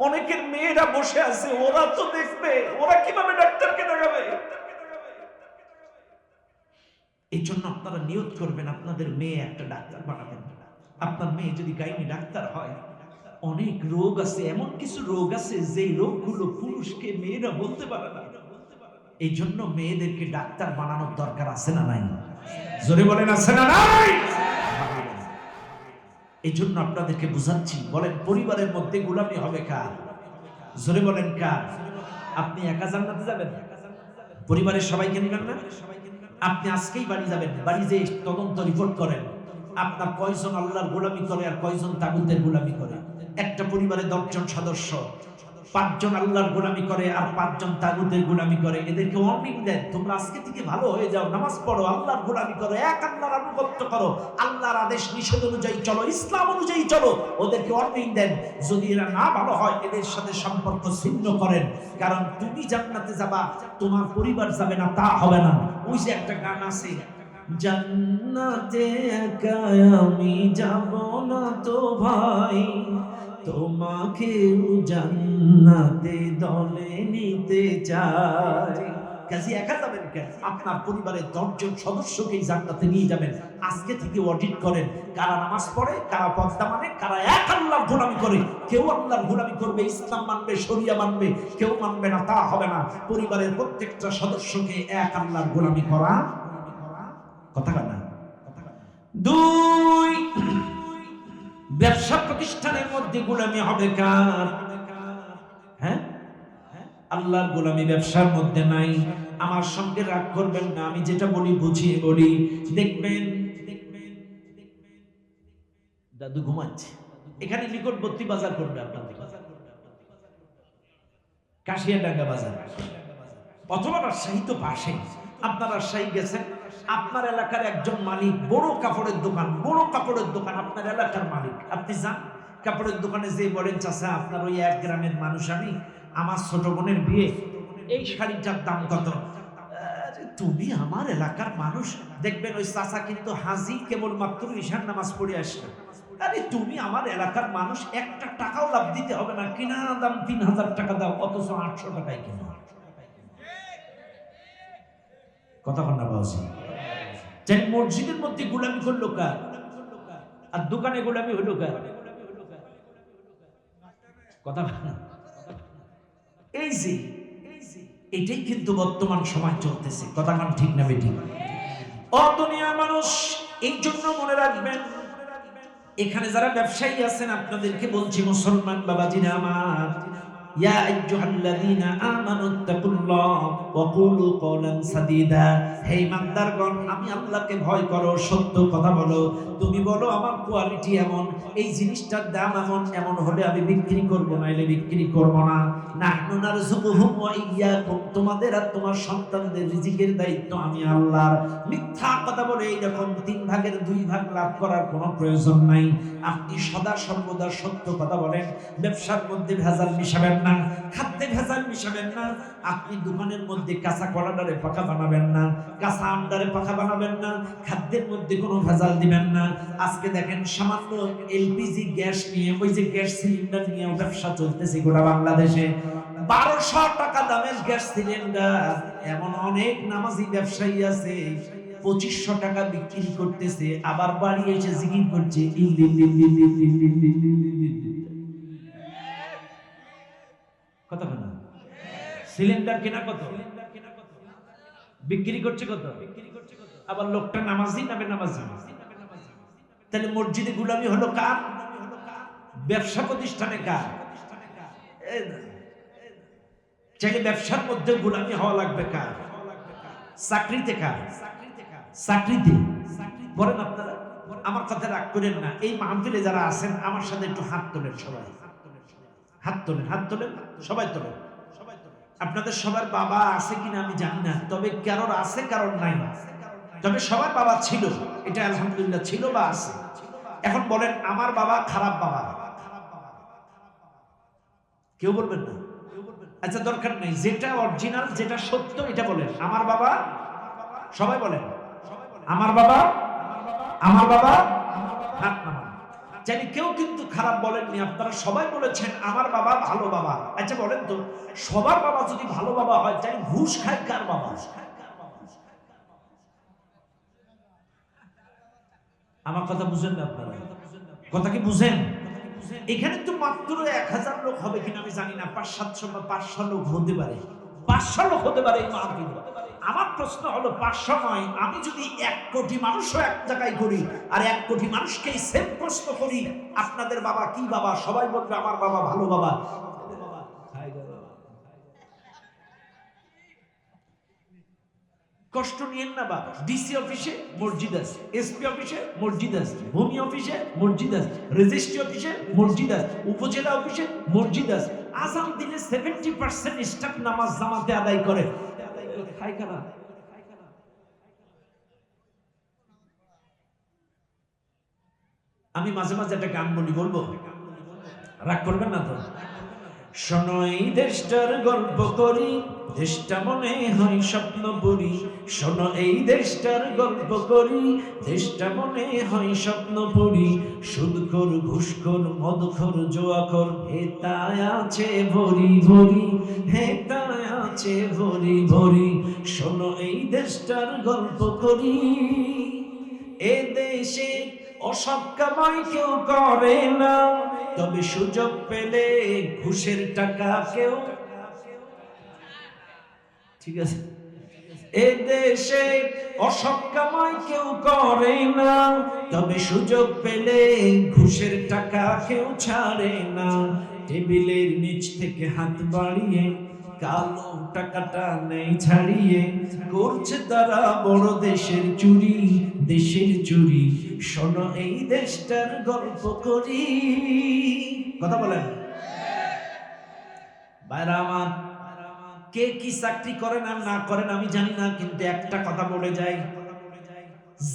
অনেকের মেয়েরা বসে আছে, ওরা তো দেখবে, ওরা কিভাবে ডাক্তারকে দেখাবে? এই জন্য আপনারা নিয়ত করবেন আপনাদের মেয়ে একটা ডাক্তার বানাবেন। আপনার মেয়ে যদি গাইনি ডাক্তার হয়, অনেক রোগ আছে, এমন কিছু রোগ আছে যে রোগগুলো পুরুষকে মেয়েরা বলতে পারে না। এই জন্য মেয়েদেরকে ডাক্তার বানানোর দরকার আছে না নাই? জোরে বলেন আছে না নাই? এই জন্য আপনাদেরকে বুঝাচ্ছি, বলেন পরিবারের মধ্যে গোলামি হবে কার? জোরে বলেন কার? আপনি একা জান্নাতে যাবেন? পরিবারের সবাইকে নিবেন না? আপনি আজকেই বাড়ি যাবেন, বাড়ি যেয়ে তদন্ত রিপোর্ট করেন আপনার কয়জন আল্লাহর গোলামি করে আর কয়জন তাগুতের গোলামি করে। একটা পরিবারে 10 জন সদস্য, 5 জন আল্লাহর গোলামি করে আর 5 জন তাগুতের গোলামি করে। এদেরকে ওয়ার্নিং দেন, তোমরা আজকে থেকে ভালো হয়ে যাও, নামাজ পড়ো, আল্লাহর গোলামি করো, এক আল্লাহর আনুগত্য করো, আল্লাহর আদেশ নিষেধ অনুযায়ী চলো, ইসলাম অনুযায়ী চলো। ওদেরকে ওয়ার্নিং দেন। যদি এরা না ভালো হয় এদের সাথে সম্পর্ক ছিন্ন করেন, কারণ তুমি জান্নাতে যাবা, তোমার পরিবার যাবে না, তা হবে না। ওই যে একটা গান আছে, জান্নাতে একা আমি যাব না তো ভাই, তোমাকেও জান্নাতে দলে নিতে চাই। কাজে একা যাবেন কেন? আপনার পরিবারের 10 জন সদস্যকেই জান্নাতে নিয়ে যাবেন। আজকে থেকে অডিট করেন, কারা নামাজ পড়ে, কারা পর্দা মানে, কারা এক আল্লাহর গোলামি করে। কেউ আল্লাহর গোলামি করবে, ইসলাম মানবে, শরিয়া মানবে, কেউ মানবে না, তা হবে না। পরিবারের প্রত্যেকটা সদস্যকে এক আল্লাহর গোলামি করা কথা না। 2, ব্যবসা প্রতিষ্ঠানের মধ্যে গোলামি হবে কার? হ্যাঁ, আল্লাহর গোলামি ব্যবসার মধ্যে নাই। আমার সঙ্গে রাগ করবেন না, আমি যেটা বলি বুঝিয়ে বলি। দেখবেন দাদু ঘুমাচ্ছে, এখানে নিকটবর্তী বাজার করবে আপনাদের, কাশিয়াডাঙ্গা বাজার অথবা রাজশাহী তো পাশে। আপনারা রাজশাহী গেছেন, আপনার এলাকার একজন মালিক, বড় কাপড়ের দোকান, বড় কাপড়ের দোকান, আপনার এলাকার মালিক। আপনি যান কাপড়ের দোকানে, যে বলেন চাচা আপনার ওই 1 গ্রামের মানুষ আমি, আমার ছোট বোনের বিয়ে, এই শাড়িটার দাম কত? তুমি আমার এলাকার মানুষ। দেখবেন ওই চাচা কিন্তু হাজি, কেবলমাত্র ঈশার নামাজ পড়ে আসবে। আরে তুমি আমার এলাকার মানুষ, একটা টাকাও লাভ দিতে হবে না, কিনা দাম 3000 টাকা দাও, অথচ 800 টাকায় কিনা। কথা বল না বাউজি। যেন মসজিদের মধ্যে গোলামি করলো কার, আর দোকানে গোলামি হলো কার? কথা বল না। এই যে এটাই কিন্তু বর্তমান সময় চলতেছে। কথা কান ঠিক না বেঠিক? ও দুনিয়ার মানুষ, এই জন্য মনে রাখবেন, এখানে যারা ব্যবসায়ী আছেন আপনাদেরকে বলছি, মুসলমান বাবাজিরা আমার, ইয়া আইয়ুহাল্লাযীনা আমানুত্তাকুল্লাহ ওয়া কুলু কওলান সাদীদা। হে ইমানদারগণ, আমি আল্লাহকে ভয় করো, সত্য কথা বলো। তুমি বলো আমার কোয়ালিটি এমন, এই জিনিসটার দাম এমন, এমন হলে আমি বিক্রি করব, নাইলে বিক্রি করব না। নাহনু নারযুকুহুম ওয়া ইয়্যাকুম, তোমাদের আর তোমার সন্তানদের রিজিকের দায়িত্ব আমি আল্লাহর। মিথ্যা কথা বলে এইরকম 3 ভাগের 2 ভাগ লাভ করার কোনো প্রয়োজন নাই। আপনি সদা সর্বদা সত্য কথা বলেন। ব্যবসার মধ্যে ভেজাল মিশাবেন না, খাদ্যে ভেজাল মিশাবেন না। আপনি দোকানের মধ্যে কাঁচা কলাডারে পাকা বানাবেন না, কাঁচা আমডারে পাকা বানাবেন না, খাদ্যের মধ্যে কোনো ভেজাল দিবেন না। আজকে দেখেন সামান্য এলপিজি গ্যাস নিয়ে, ওই যে গ্যাস সিলিন্ডার নিয়ে ব্যবসা চলতেছে গোটা বাংলাদেশে। 1200 টাকা দামের গ্যাস সিলিন্ডার, এমন অনেক নামাজি ব্যবসায়ী আছে 2500 টাকা বিক্রি করতেছে, আবার বাড়ি এসে জিকির করছে কথা বলে না। সিলিন্ডার কেনা কত, বিক্রি করছে কত, আবার লোকটা নামাজি নামে নামাজি। তাহলে মসজিদে গোলামি হলো কার? ব্যবসা প্রতিষ্ঠানে কার? চাইলে ব্যবসার মধ্যে গোলামি হওয়া লাগবে কার? চাকরিতে কার? চাকরিতে বলেন আপনারা। আমার কথা রাগ করেন না, এই মাহফিলে যারা আছেন আমার সাথে একটু হাত তোলেন, সবাই হাত তোলেন, হাত তোলেন, সবাই তোলেন। আপনাদের সবার বাবা আছে কিনা আমি জানি না, তবে কারোর আছে কারোর নাই। তবে সবার বাবা ছিল, এটা আলহামদুলিল্লাহ ছিল বা আছে। এখন বলেন আমার বাবা খারাপ বাবা? কেউ বলবেন না। আচ্ছা দরকার নেই, যেটা অরিজিনাল, যেটা সত্য এটা বলেন। আমার বাবা সবাই বলেন আমার বাবা, আমার বাবা। হাত নামান। জানি কেউ কিন্তু খারাপ বলেননি, আপনারা সবাই বলেছেন আমার বাবা ভালো বাবা। আচ্ছা বলেন তো, সবার বাবা যদি ভালো বাবা হয়, জানি ঘুষ খায় কার বাবা? আমার কথা বুঝেন না আপনারা? কথা কি বুঝেন? এখানে তো মাত্র 1000 লোক হবে কিনা আমি জানি না, 500-700 বা 500 লোক হতে পারে, 500 লোক হতে পারে এই মাহফিল। আমার প্রশ্ন হলো 500 নয়, আমি যদি 1 কোটি মানুষও এক জায়গায় করি আর 1 কোটি মানুষকে সেম প্রশ্ন করি আপনাদের বাবা কি বাবা, সবাই বলবে আমার বাবা ভালো বাবা। কষ্ট নিয়েন না বাবা। ডিসি অফিসে মসজিদ আছে, এসপি অফিসে মসজিদ আছে, ভূমি অফিসে মসজিদ আছে, রেজিস্ট্রি অফিসে মসজিদ আছে, উপজেলা অফিসে মসজিদ আছে। আজান দিলে 70% স্টাফ নামাজ জামাতে আদায় করে। খায় কারা? আমি মাঝে মাঝে একটা গান বলি, বলবো? রাগ করবেন না তো? শোনো এই দেশটার গল্প করি, দেশটা মনে হয় স্বপ্ন পুরি। শোনো এই দেশটার গল্প করি, দেশটা মনে হয় স্বপ্ন পুরি। সুদখোর ঘুষখোর মদখোর জুয়াখোর হেতায় আছে ভরি ভরি, হেতায় আছে ভরি ভরি। শোনো এই দেশটার গল্প করি, এ দেশে অসৎ কামাই কেউ করে না, তবে সুযোগ পেলে ঘুষের টাকা কেউ, ঠিক আছে? এ দেশে অসৎ কামাই কেউ করে না, তবে সুযোগ পেলে ঘুষের টাকা কেউ ছাড়ে না। টেবিলের নিচ থেকে হাত বাড়িয়ে কালো টাকাটা নেই ছাড়িয়ে, করছে তারা বড় দেশের চুরি, দেশের চুরি। শোনো এই দেশটার গল্প করি। কথা বলেন ভাইরা আমার, কে কি চাকরি করেন আর না করেন আমি জানি না, কিন্তু একটা কথা বলে যাই,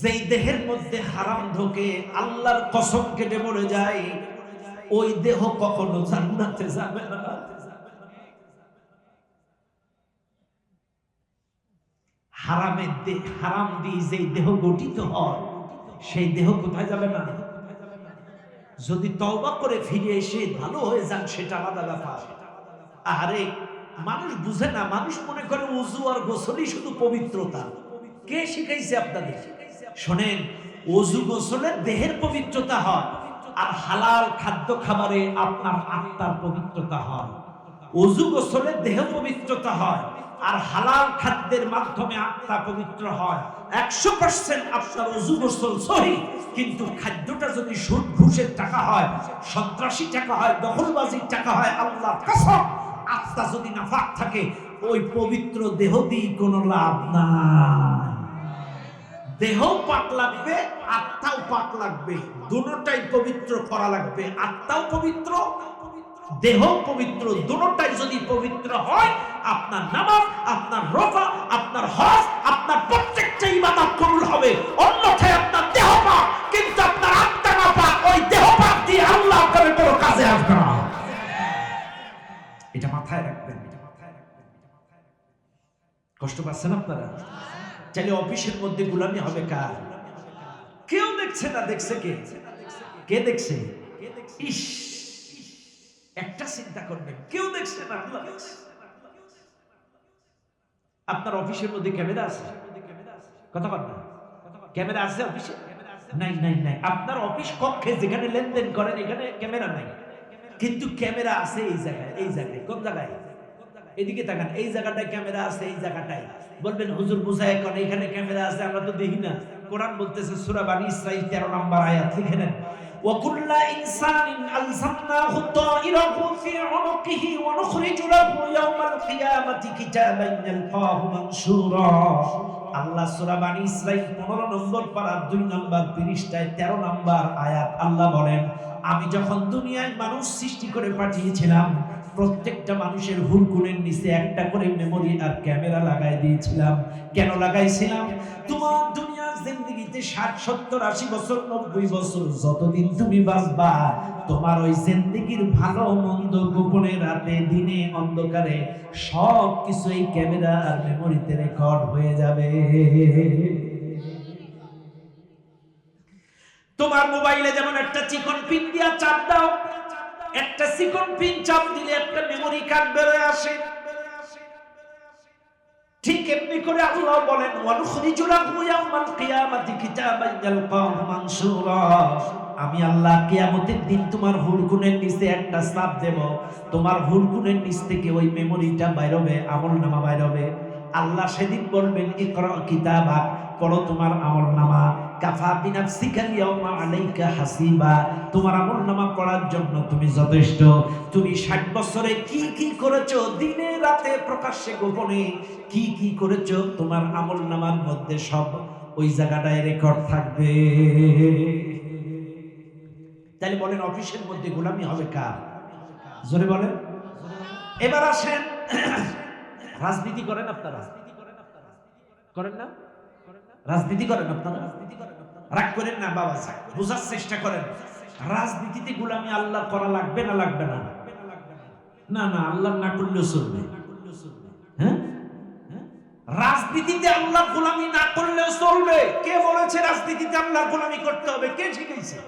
যেই দেহের মধ্যে হারাম ঢোকে আল্লাহর কসম কেটে বলে যায় ওই দেহ কখনো জান্নাতে যাবে না। হারাম দিয়ে যেই দেহ গঠিত হয় সেই দেহ কোথায় যাবে না? যদি তওবা করে ফিরে এসে ভালো হয়ে যান সেটা আলাদা ব্যাপার। আরে মানুষ বুঝে না, মানুষ মনে করে ওযু আর গোসলই শুধু পবিত্রতা। কে শিখাইছে আপনাদের? শোনেন, ওযু গোসলে দেহের পবিত্রতা হয়, আর হালাল খাদ্য খাবারে আপনার আত্মার পবিত্রতা হয়। ওযু গোসলে দেহ পবিত্রতা হয়, আর হালাল খাদ্যের মাধ্যমে আত্মা পবিত্র হয়। 100% আপনার ওযু গোসল সহিহ, কিন্তু খাদ্যটা যদি সুদ ঘুষের টাকা হয়, সন্ত্রাসী টাকা হয়, দখলবাজির টাকা হয়, আল্লাহর কসম আত্মা যদি নাফাক থাকে ওই পবিত্র দেহ দিয়ে কোনো লাভ নাই। দেহ পাক লাগবে, আত্মাও পাক লাগবে, দুটোটাই পবিত্র করা লাগবে। আত্মাও পবিত্র, দেহ পবিত্র, দুটোটাই যদি পবিত্র হয় আপনার নামাজ, আপনার রোজা, আপনার হজ, আপনার প্রত্যেকটা ইবাদত কবুল হবে। অন্যথায় আপনার দেহ পাক কিন্তু আপনার আত্মা না পাক, ওই দেহ পাক দিয়ে আল্লাহ আপনার কোনো কাজে আসবে না। এটা মাথায় রাখবেন। কষ্ট পাচ্ছেন আপনারা? চাইলে অফিসের মধ্যে গোলামি হবে কার? কেউ দেখছে না, দেখছে কে? কে দেখছে? ইস, একটা চিন্তা করবেন, কেউ দেখছে না, আল্লাহ দেখছে। আপনার অফিসের মধ্যে ক্যামেরা আছে? কথা বল না, ক্যামেরা আছে অফিসে? নাই নাই নাই। আপনার অফিস কক্ষে যেখানে লেনদেন করেন এখানে ক্যামেরা নাই, কিন্তু ক্যামেরা আছে এই জায়গায়। এই জায়গায় কোন জায়গায়? এদিকে তাকান, এই জায়গাটায় ক্যামেরা আছে, এই জায়গাটায়। বলবেন হুজুর বুঝায় কোন এখানে ক্যামেরা আছে, আমরা তো দেখি না। কোরআন বলতেছে সূরা বানী ইসরাঈল 13 নম্বর আয়াত, লিখে নেন, ওয়া কুল্লা ইনসানিন আলজামনাহু তাইরাহু ফি উনুকিহি ওয়া নুখরিজু লাহু ইয়াওমাল কিয়ামাতি কিতাবান ইয়ালকাহু মানশুরা। আল্লাহ সূরা বানী ইসরাঈল 15 নম্বর পারা 2 নম্বর পৃষ্ঠায় 13 নম্বর আয়াত আল্লাহ বলেন, আমি যখন দুনিয়ায় মানুষ সৃষ্টি করে পাঠিয়েছিলাম প্রত্যেকটা মানুষের হুলকুলের নিচে একটা করে মেমোরি আর ক্যামেরা লাগাই দিয়েছিলাম। কেন লাগাইছিলাম? তোমার দুনিয়া জিন্দেগিতে 60 70 80 বছর 90 বছর যতদিন তুমি বাঁচবা তোমার ওই জিন্দেগির ভালো মন্দ গোপনে রাতে দিনে অন্ধকারে সব কিছু এই ক্যামেরা আর মেমোরিতে রেকর্ড হয়ে যাবে। তোমার মোবাইলে যেমন একটা চিকন পিন দিয়া চাপ দাও, একটা চিকন পিন চাপ দিলে একটা মেমোরি কার্ড বের হয়ে আসে, ঠিক এমনি করে আল্লাহ বলেন ওয়ানুখরিজু লাহু ইয়াওমাল কিয়ামাতি কিতাবান ইয়ালকাহু মানসুরা। আমি আল্লাহ কিয়ামতের দিন তোমার হুড়কুনের নিচে একটা চাপ দেব, তোমার হুড়কুনের নিচ থেকে ওই মেমোরিটা বাইর হবে, আমলনামা বাইর হবে। আল্লাহ সেদিন বলবেন ইকরা কিতাবাক, পড়ো তোমার আমলনামা, কাফা বিনাফসিকা ইয়াওমা আলাইকা হাসিবা, তোমার আমলনামা পড়ার জন্য তুমি যথেষ্ট। তুমি 60 বছরে কি কি করেছো, দিনে রাতে প্রকাশ্যে গোপনে কি কি করেছো, তোমার আমলনামার মধ্যে সব ওই জায়গাটায় রেকর্ড থাকবে। তাহলে বলেন অফিসের মধ্যে গোলামি হবে কার? জোরে বলেন। এবার আসেন, রাজনীতি করেন আপনারা? করেন না? রাজনীতি করেন আপনারা? রাগ করেন না বাবা, বোঝার চেষ্টা করেন। রাজনীতিতে গোলামি আল্লাহ করা লাগবে না লাগবে না? না না, আল্লাহ না করলেও চলবে। হ্যাঁ, রাজনীতিতে আল্লাহ গোলামি না করলেও চলবে। কে বলেছে রাজনীতিতে আল্লাহ গোলামি করতে হবে? কে শিখাইছে?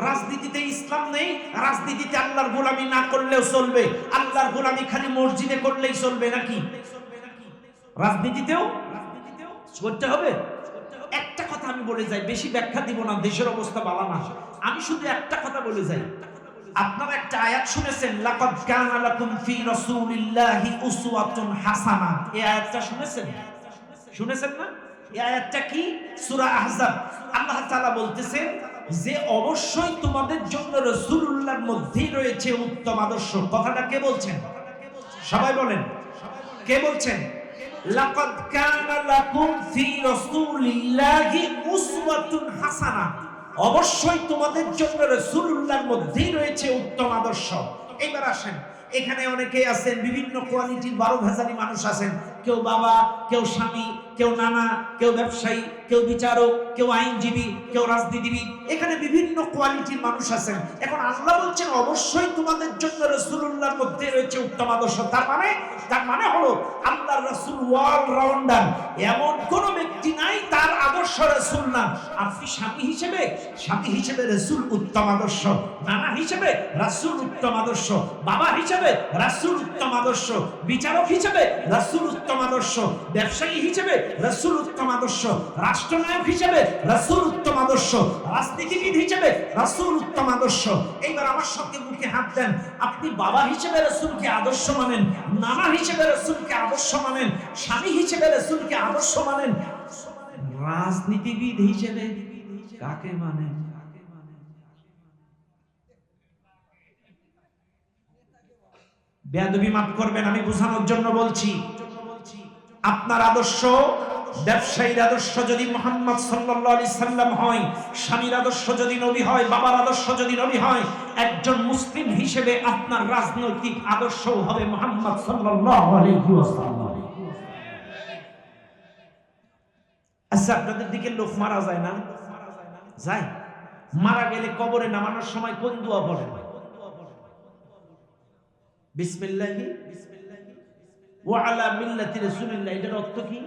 রাজনীতিতে ইসলাম নেই, রাজনীতিতে আল্লাহর গোলামি না করলেও চলবে। আল্লাহর গোলামি খালি মসজিদে করলেই চলবে নাকি? রাজনীতিতেও করতে হবে। একটা কথা আমি বলে যাই, বেশি ব্যাখ্যা দিব না, দেশের অবস্থা ভালো না। আমি শুধু একটা কথা বলে যাই। আপনারা একটা আয়াত শুনেছেন, লাকাদ কানা লাকুম ফি রাসূলিল্লাহি উসওয়াতুন হাসানাহ। এই আয়াতটা শুনেছেন? শুনেছেন না? এই আয়াতটা কি? সূরা আহজাব। আল্লাহ তাআলা বলতেছেন যে অবশ্যই তোমাদের জন্য রাসূলুল্লাহর মধ্যেই রয়েছে উত্তম আদর্শ। কথাটা কে বলছেন? সবাই বলেন, কে বলছেন? লাকাদ কানা লাকুম ফি রাসূলিল্লাহি উসওয়াতুন হাসানাহ, অবশ্যই তোমাদের জন্য রাসূলুল্লাহর মধ্যেই রয়েছে উত্তম আদর্শ। এবার আসেন, এখানে অনেকেই আছেন, বিভিন্ন কোয়ালিটির 12 ভাজারি মানুষ আছেন। কেউ বাবা, কেউ স্বামী, কেউ নানা, কেউ ব্যবসায়ী, কেউ বিচারক, কেউ আইনজীবী, কেউ রাজনীতিবিদ। এখানে বিভিন্ন কোয়ালিটির মানুষ আছেন। এখন আল্লাহ বলছেন অবশ্যই তোমাদের জন্য রাসূলুল্লাহর মধ্যে রয়েছে উত্তম আদর্শ। তার মানে হলো আল্লাহর রাসূল ওয়াল রাউন্ডার, এমন কোন ব্যক্তি নাই তার আদর্শ রাসূল না। আপনি স্বামী হিসেবে রাসূল উত্তম আদর্শ, নানা হিসেবে রাসূল উত্তম আদর্শ, বাবা হিসেবে রাসূল উত্তম আদর্শ, বিচারক হিসেবে রাসূল উত্তম আদর্শ, ব্যবসায়ী হিসেবে রাসূল উত্তম আদর্শ, রাষ্ট্রনায়ক হিসেবে রাসূল উত্তম আদর্শ, রাজনীতিবিদ হিসেবে রাসূল উত্তম আদর্শ। এইবার আমার সঙ্গে মুখে হাত দেন, আপনি বাবা হিসেবে রাসূলকে আদর্শ মানেন, নানা হিসেবে রাসূলকে আদর্শ মানেন, স্বামী হিসেবে রাসূলকে আদর্শ মানেন, রাজনীতিবিদ হিসেবে কাকে মানেন? বেয়াদবি মাফ করবেন, আমি বোঝানোর জন্য বলছি। আপনার আদর্শ, ব্যবসায়ীর আদর্শ যদি মুহাম্মদ সাল্লাল্লাহু আলাইহি সাল্লাম হয়, স্বামীর আদর্শ যদি নবী হয়, বাবার আদর্শ যদি নবী হয়, একজন মুসলিম হিসেবে আপনার রাজনৈতিক আদর্শ হবে মুহাম্মদ সাল্লাল্লাহু আলাইহি ওয়াসাল্লাম। আচ্ছা, আপনাদের দিকে লোক মারা যায় না? যায়। মারা গেলে কবরে নামানোর সময় কোন দোয়া পড়ে? বিসমিল্লাহি ওয়া আলা মিল্লাতি রাসূলিল্লাহ। এটার অর্থ কি?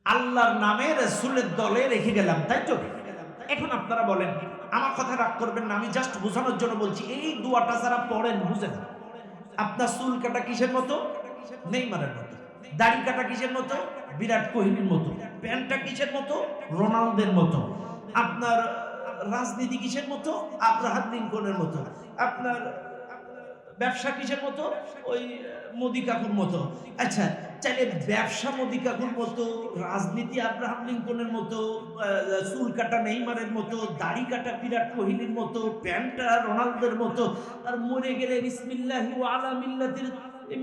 আল্লাহর নামে রাসূলের দলে রেখে গেলাম, তাই তো? এখন আপনারা বলেন, আমার কথা রাগ করবেন না, আমি জাস্ট বোঝানোর জন্য বলছি। এই দোয়াটা যারা পড়েন বুঝেন, আপনার চুল কাটা কিসের মতো? নেইমারের মতো। দাড়ি কাটা কিসের মতো? বিরাট কোহলির মতো। প্যান্টটা কিসের মতো? রোনালদোর মতো। আপনার রাজনীতি কিসের মতো? আব্রাহাম লিঙ্কনের মতো। আপনার ব্যবসা কিসের মতো? ওই মোদি কাকুর মতো। আচ্ছা, চাইলে ব্যবসা মোদি কাকুর মতো, রাজনীতি আব্রাহাম লিঙ্কনের মতো, চুল কাটা নেইমারের মতো, দাড়ি কাটা বিরাট কোহলির মতো, প্যান্টটা রোনালদোর মতো, আর মরে গেলে বিসমিল্লাহি ওয়া আলা মিল্লাতির।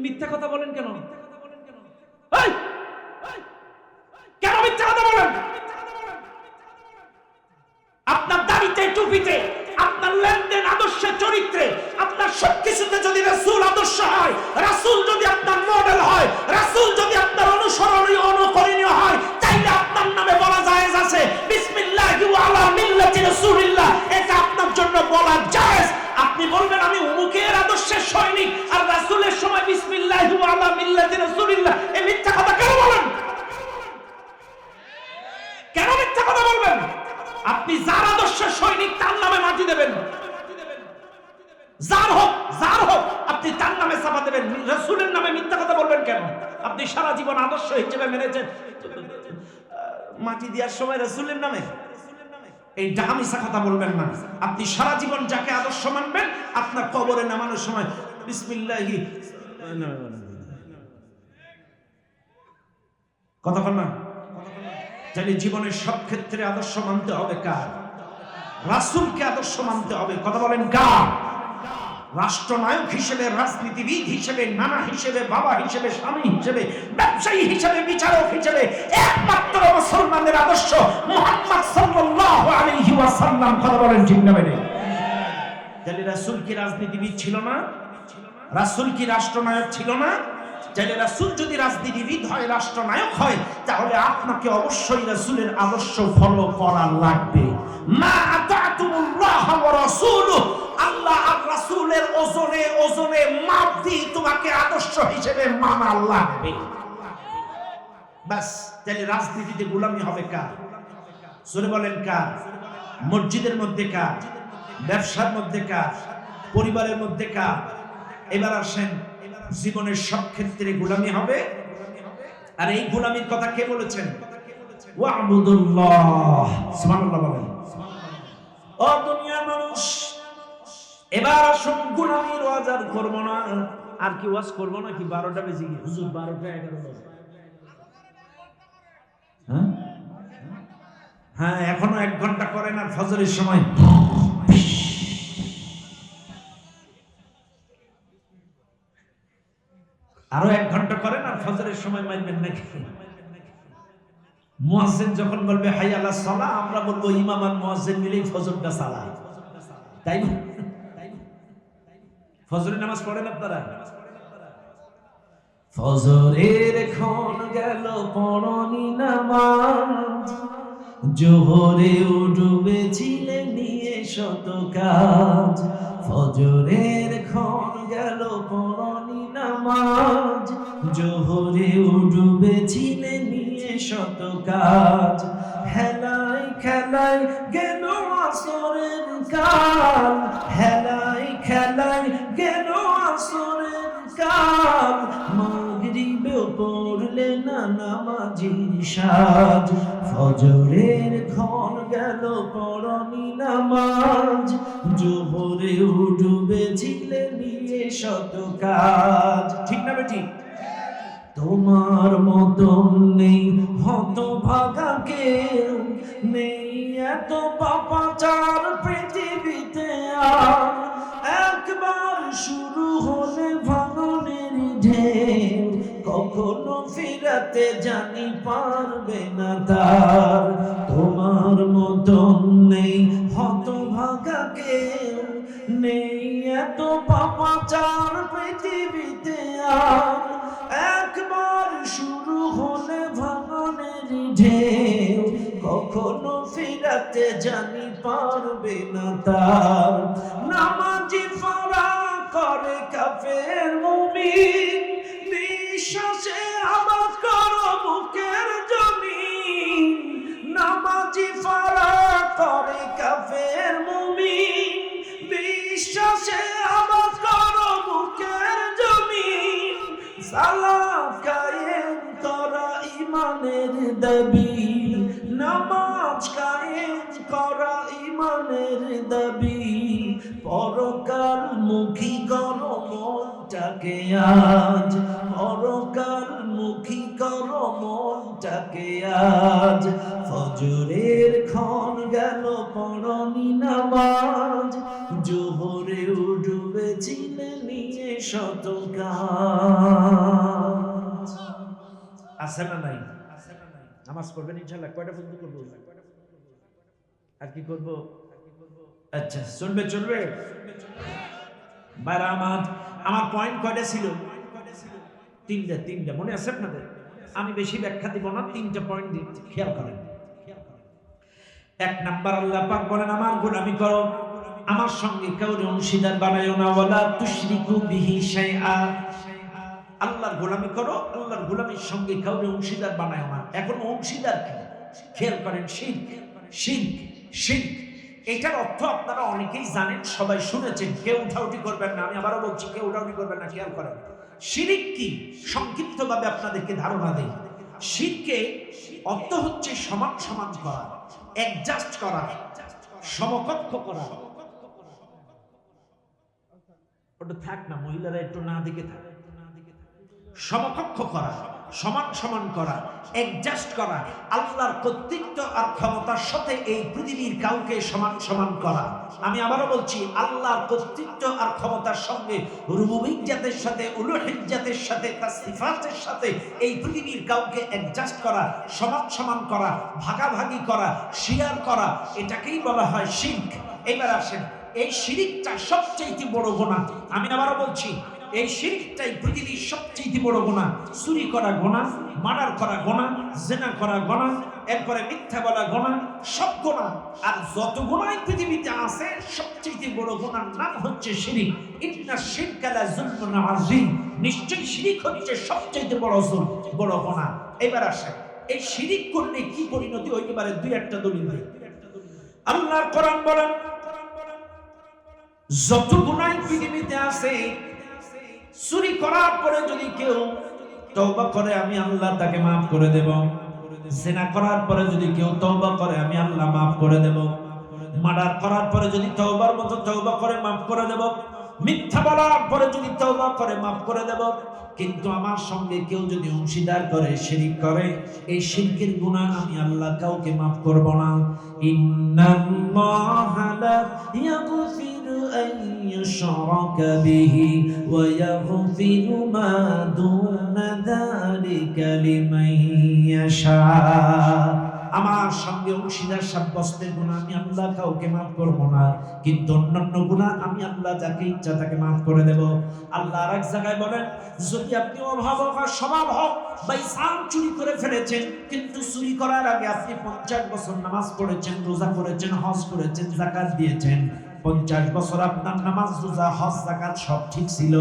মিথ্যা কথা বলেন কেন? কেন মিথ্যা কথা বলেন? আপনার দাড়িতে, টুপিতে, আপনার লেনদেন, আদর্শে, চরিত্রে, আপনার আপনার সবকিছুতে যদি রাসূল আদর্শ হয়, রাসূল যদি আপনার মডেল হয়, রাসূল যদি আপনার অনুসরণীয় অনুকরণীয় হয়, তাইলে আপনার নামে বলা জায়েজ আছে বিসমিল্লাহি ওয়া আলা মিল্লাতি রাসূলিল্লাহ। এটা আপনার জন্য বলা জায়েজ। আপনি বলবেন আমি অমুকের আদর্শের সৈনিক, আর রাসূলের সময় বিসমিল্লাহি ওয়া আলা মিল্লাতি রাসূলিল্লাহ, এই মিথ্যা কথা কেন বলেন? কেন মিথ্যা কথা বলবেন? আপনি যার আদর্শের সৈনিক তার নামে মাটি দেবেন, যার হোক আপনি তার নামে চাপা দেবেন। রাসূলের নামে মিথ্যা কথা বলবেন কেন? আপনি সারা জীবন আদর্শ হিসেবে মেনেছেন, মাটি দেওয়ার সময় রাসূলের নামে এই ডাহামিসা কথা বলবেন না। আপনি সারা জীবন যাকে আদর্শ মানবেন, আপনার কবরে নামানোর সময় বিসমিল্লাহি কথা বল না। তাহলে জীবনের সব ক্ষেত্রে আদর্শ মানতে হবে কার? রাসূলকে আদর্শ মানতে হবে। কথা বলেন কার? রাষ্ট্রনায়ক হিসেবে, রাজনীতিবিদ হিসেবে, নানা হিসেবে, বাবা হিসেবে, স্বামী হিসেবে, ব্যবসায়ী হিসেবে, বিচারক হিসেবে একমাত্র মুসলমানের আদর্শ মুহাম্মদ সাল্লাল্লাহু আলাইহি ওয়াসাল্লাম। কথা বলেন ঠিক না বেঠিক? তাহলে রাসূল কি রাজনীতিবিদ ছিল না? রাসূল কি রাষ্ট্রনায়ক ছিল না? তাহলে রাসূল যদি রাজনীতিবিদ হয়, রাষ্ট্রনায়ক হয়, তাহলে আপনাকে অবশ্যই রাসূলের আদর্শ ফলো করা লাগবে। মা আতাতুল্লাহ ওয়া রাসূলুহু, আল্লাহ আর রাসূলের ওজনে মাপ দিয়ে তোমাকে আদর্শ হিসেবে মানা লাগবে। বাস। তাহলে রাজনীতিতে গোলামি হবে কার? জোরে বলেন কার? মসজিদের মধ্যে কার? ব্যবসার মধ্যে কার? পরিবারের মধ্যে কার? এবার আসেন, জীবনের সব ক্ষেত্রে গোলামি হবে। আর এই গোলামির কথা কে বলেছেন? ওয়া'বুদুল্লাহ, সুবহানাল্লাহ বলেন। ও দুনিয়ার মানুষ, এবার আসুন গোলামির ওয়াজ আর করব না। আর কি ওয়াজ করব না? কি 12টা বেজে গিয়ে হুজুর 12টা 11 বাজে। হ্যাঁ, এখনো 1 ঘন্টা করেন আর ফজরের সময় আরো 1 ঘন্টা করেন আর ফজরের সময় মারবেন নাকি? মুয়াজ্জিন যখন বলবে হাইয়া আলাস সালাহ, আমরা বলবো ইমাম আর মুয়াজ্জিন মিলেই ফজরটা সালাহ। তাই না? ফজরের নামাজ পড়েন আপনারা? ফজরের ক্ষণ গেল পড়নি নামাজ, জোহরে ডুবেছিলে নিয়ে শত কাজ। ফজরের ক্ষণ গেল পড়নি নামাজ, জোহরে ডুবেছিলে নিয়ে শত কাজ। হেলায় খেলায় গেল আসরের কাল, হেলায় খেলায় গেল আসরের কাল। মাগরিবেও পড়লে না নামাজির সাজ, ফজরের ক্ষণ গেল পড়নি নামাজ, জোহরে ডুবেছিলে নিয়ে শত কাজ। ঠিক না বেঠিক? তোমার মতন নেই হতভাগা কেউ, নেই এত পাপাচার পৃথিবীতে আর। একবার শুরু হলে ভাঙনের ঢেউ, কখনো ফিরাতে জানি পারবে না তার। তোমার মতন নেই হতভাগা কেউ, নেই এত পাপাচার পৃথিবীতে আর। একবার শুরু হলে ভাঙনের ঢেউ, কখনো ফিরাতে জানি পারবে না তার। নামাজি ফারা করে কাফের মুমিন, বিশ্বাসে আবাদ করো বুকের জমিন। নামাজি ফারা করে কাফের মুমিন, বিশ্বাসে আবাদ করো বুকের জমিন। সালাত কায়েম করা ইমানের দাবি, নামাজ কায়েম করা ইমানের দাবি। পরকাল মুখী করো মনটাকে আজ, পরকাল মুখী করো মনটাকে আজ। ফজরের ক্ষণ গেল পড়নি নামাজ, জোহরে ডুবেছিলে নিয়ে শত কাজ। আছে না নাই? নামাজ পড়বেন ইনশাআল্লাহ। কয়টা পর্যন্ত করবো? আর কি করবো? আচ্ছা, চলবে চলবে। বাইরা আমার পয়েন্ট কয়টা ছিল? তিনটা মনে আছে আপনাদের? আমি বেশি ব্যাখ্যা দিব না, 3টা পয়েন্ট দিচ্ছি, খেয়াল করেন। 1 নাম্বার, আল্লাহ পাক বলেন আমার গোলামি করো, আমার সঙ্গে কাউকে অংশীদার বানায়ো না, ওয়ালা তুশরিকু বিহি শাইআ। আল্লাহর গোলামি করো, আল্লাহর গোলামির সঙ্গে কাউকে অংশীদার বানায়ো না। এখন অংশীদার কি? খেয়াল করেন, শিরক। শিরক শিরক এটার অর্থ আপনারা অনেকেই জানেন, সবাই শুনেছেন, কেউ উঠাউঠি করবেন না, আমি আবারও বলছি কেউ উঠাউঠি করবেন না। খেয়াল করেন শিরক কি, সংক্ষিপ্তভাবে আপনাদেরকে ধারণা দেই। শিরকে অর্থ হচ্ছে সমান সমান করা, অ্যাডজাস্ট করা, সমকক্ষ করা। ওটা থাক না, মহিলারা একটু না দিকে থাক। সমকক্ষ করা, সমান সমান করা, অ্যাডজাস্ট করা, আল্লাহর কর্তৃত্ব আর ক্ষমতার সাথে এই পৃথিবীর কাউকে সমান সমান করা। আমি আবারও বলছি, আল্লাহর কর্তৃত্ব আর ক্ষমতার সঙ্গে রুবুবিয়্যাতের সাথে, উলুহিয়্যাতের সাথে, তার সিফাতের সাথে এই পৃথিবীর কাউকে অ্যাডজাস্ট করা, সমান সমান করা, ভাগাভাগি করা, শেয়ার করা, এটাকেই বলা হয় শিরক। এবার আসেন, এই শিরকটা সবচেয়ে বড় গুনাহ। আমি আবারও বলছি, এই শিরকটাই পৃথিবীর সবচেয়ে বড় গুনাহ। চুরি করা গুনাহ, মার্ডার করা গুনাহ, জিনা করা গুনাহ, এরপরে মিথ্যা বলা গুনাহ, সব গুনাহ। আর যত গুনাহ পৃথিবীতে আছে, সবচেয়ে বড় গুনাহর নাম হচ্ছে শিরক। ইন্না শিরকা লা যুলমুন আযীম। নিশ্চয়ই শিরক হচ্ছে সবচেয়ে বড় গুনাহ। এবার আসে, এই শিরক করলে কি পরিণতি হইতে পারে? 2-1টা দলিল দেই। আল্লাহর কোরআন বলেন, যত গুনাহ পৃথিবীতে আছে, চুরি করার পরে যদি কেউ তওবা করে, আমি আল্লাহ তাকে মাফ করে দেব। জিনা করার পরে যদি কেউ তওবা করে, আমি আল্লাহ মাফ করে দেব। মার্ডার করার পরে যদি তওবার মতো তওবা করে, মাফ করে দেব। মিথ্যা বলার পরে যদি তওবা করে, মাফ করে দেব। কিন্তু আমার সঙ্গে কেউ যদি অংশীদার করে, শিরক করে, এই শিরকের গুনাহ আমি আল্লাহ কাউকে মাফ করব না। ইন্নাল্লাহা লা ইয়াগফিরু আন ইউশরাকা বিহি ওয়া ইয়াগফিরু মা দুনা যালিকা লিমান ইয়াশা। আমার সঙ্গে অংশীদার সাব্যস্তের গুনাহ আমি আল্লাহ কাউকে মাফ করব না, কিন্তু অন্যান্য গুনাহ আমি আল্লাহ যাকে ইচ্ছা তাকে মাফ করে দেব। আল্লাহ আরেক জায়গায় বলেন, যদি আপনি অভাব হোক আর স্বভাব হোক, বাই চান্স চুরি করে ফেলেছেন, কিন্তু চুরি করার আগে আপনি 50 বছর নামাজ পড়েছেন, রোজা করেছেন, হজ করেছেন, যাকাত দিয়েছেন, 50 বছর আপনার নামাজ, রোজা, হজ, যাকাত সব ঠিক ছিল,